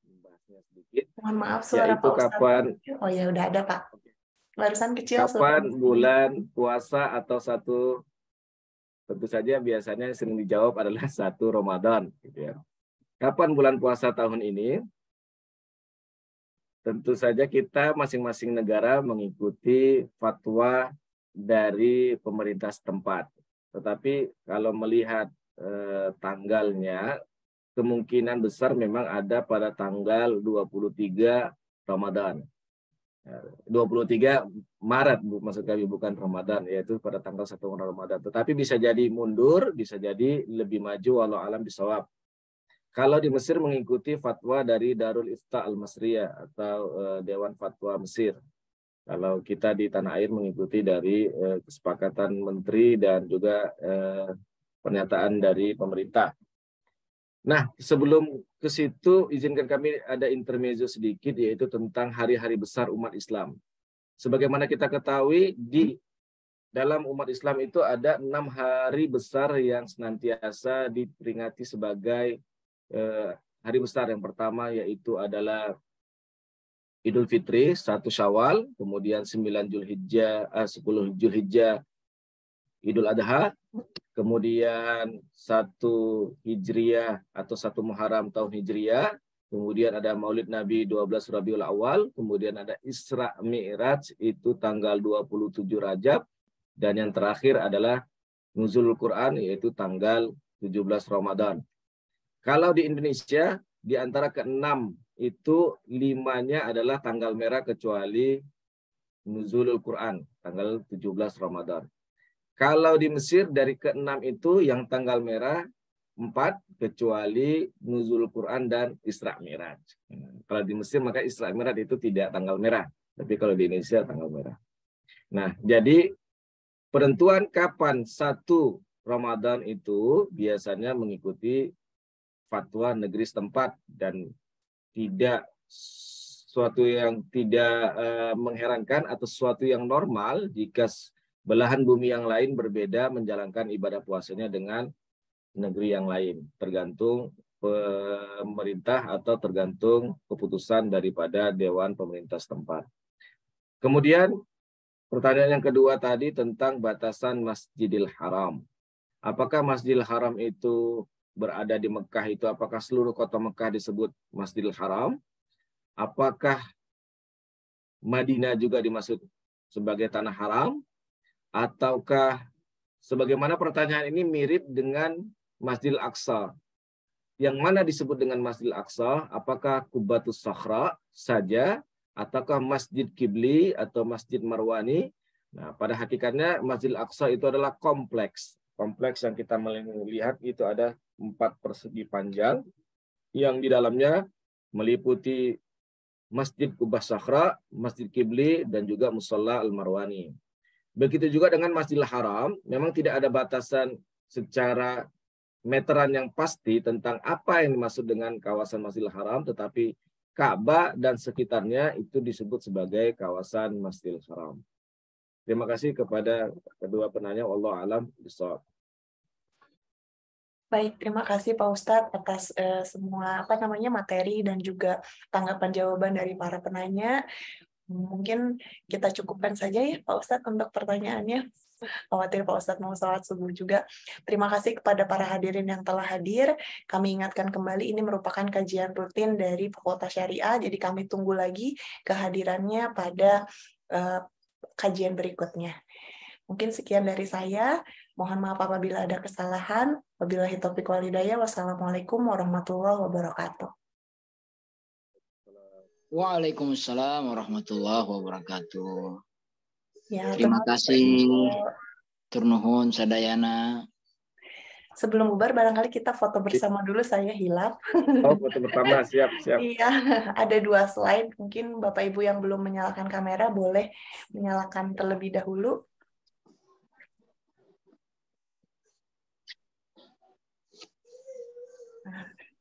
membahasnya sedikit. Mohon maaf suara yaitu Pak Ustadz. Kapan? Oh ya udah ada Pak. Barusan kecil. Kapan bulan puasa atau satu? Tentu saja biasanya yang sering dijawab adalah 1 Ramadan. Gitu ya. Kapan bulan puasa tahun ini? Tentu saja kita masing-masing negara mengikuti fatwa dari pemerintah setempat. Tetapi kalau melihat tanggalnya, kemungkinan besar memang ada pada tanggal 23 Ramadan. 23 Maret maksud kami, bukan Ramadan, yaitu pada tanggal 1 Ramadan. Tetapi bisa jadi mundur, bisa jadi lebih maju, walau alam bisawab. Kalau di Mesir mengikuti fatwa dari Darul Ifta Al-Masriyah atau Dewan Fatwa Mesir. Kalau kita di tanah air mengikuti dari kesepakatan menteri dan juga pernyataan dari pemerintah. Nah, sebelum ke situ, izinkan kami ada intermezzo sedikit, yaitu tentang hari-hari besar umat Islam. Sebagaimana kita ketahui, di dalam umat Islam itu ada 6 hari besar yang senantiasa diperingati sebagai hari besar. Yang pertama yaitu adalah Idul Fitri, 1 Syawal, kemudian 9 Zulhijjah, 10 Zulhijjah, Idul Adha, kemudian 1 Hijriah atau 1 Muharram tahun Hijriah, kemudian ada Maulid Nabi 12 Rabiul Awal, kemudian ada Isra Mi'raj itu tanggal 27 Rajab, dan yang terakhir adalah Nuzulul Quran yaitu tanggal 17 Ramadan. Kalau di Indonesia, di antara ke-6 itu 5-nya adalah tanggal merah kecuali Nuzulul Quran, tanggal 17 Ramadan. Kalau di Mesir dari ke-6 itu yang tanggal merah 4 kecuali Nuzul Quran dan Isra Mi'raj. Kalau di Mesir maka Isra Mi'raj itu tidak tanggal merah, tapi kalau di Indonesia tanggal merah. Nah, jadi penentuan kapan 1 Ramadan itu biasanya mengikuti fatwa negeri setempat dan tidak sesuatu yang tidak mengherankan atau sesuatu yang normal jika belahan bumi yang lain berbeda menjalankan ibadah puasanya dengan negeri yang lain, tergantung pemerintah atau tergantung keputusan daripada Dewan Pemerintah setempat. Kemudian pertanyaan yang kedua tadi tentang batasan Masjidil Haram. Apakah Masjidil Haram itu berada di Mekah itu, apakah seluruh kota Mekah disebut Masjidil Haram? Apakah Madinah juga dimaksud sebagai tanah haram? Ataukah sebagaimana pertanyaan ini mirip dengan Masjidil Aqsa. Yang mana disebut dengan Masjidil Aqsa? Apakah Qubatus Sakhra saja? Ataukah Masjid Qibli atau Masjid Marwani? Nah, pada hakikatnya Masjidil Aqsa itu adalah kompleks. Kompleks yang kita melihat itu ada 4 persegi panjang yang di dalamnya meliputi Masjid Qubatus Sakhra, Masjid Qibli, dan juga Musalla Al-Marwani. Begitu juga dengan Masjidil Haram, memang tidak ada batasan secara meteran yang pasti tentang apa yang dimaksud dengan kawasan Masjidil Haram, tetapi Ka'bah dan sekitarnya itu disebut sebagai kawasan Masjidil Haram. Terima kasih kepada kedua penanya. Wallahu a'lam bishawab. Baik, terima kasih Pak Ustadz atas semua materi dan juga tanggapan jawaban dari para penanya. Mungkin kita cukupkan saja ya Pak Ustadz untuk pertanyaannya. Khawatir Pak Ustadz mau sholat subuh juga. Terima kasih kepada para hadirin yang telah hadir. Kami ingatkan kembali ini merupakan kajian rutin dari Fakultas Syariah, jadi kami tunggu lagi kehadirannya pada kajian berikutnya. Mungkin sekian dari saya. Mohon maaf apabila ada kesalahan. Wabillahi taufiq wal hidayah. Wassalamualaikum warahmatullahi wabarakatuh. Waalaikumsalam warahmatullahi wabarakatuh. Ya, Terima kasih. Turnuhun sadayana. Sebelum bubar, barangkali kita foto bersama dulu, saya hilaf. Oh, foto pertama, siap. Iya, ada 2 slide. Mungkin Bapak Ibu yang belum menyalakan kamera boleh menyalakan terlebih dahulu.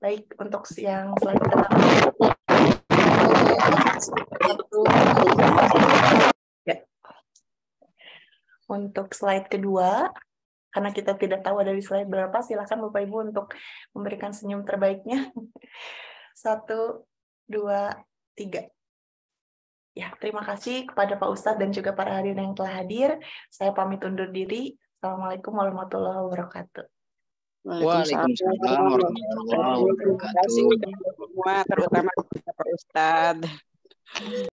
Baik, untuk yang slide pertama. Ya. Untuk slide kedua, karena kita tidak tahu ada di slide berapa, silakan Bapak Ibu untuk memberikan senyum terbaiknya. 1, 2, 3. Ya, terima kasih kepada Pak Ustadz dan juga para hadirin yang telah hadir. Saya pamit undur diri. Assalamualaikum warahmatullahi wabarakatuh. Waalaikumsalam warahmatullahi wabarakatuh. Terima kasih semua, terutama Pak Ustadz.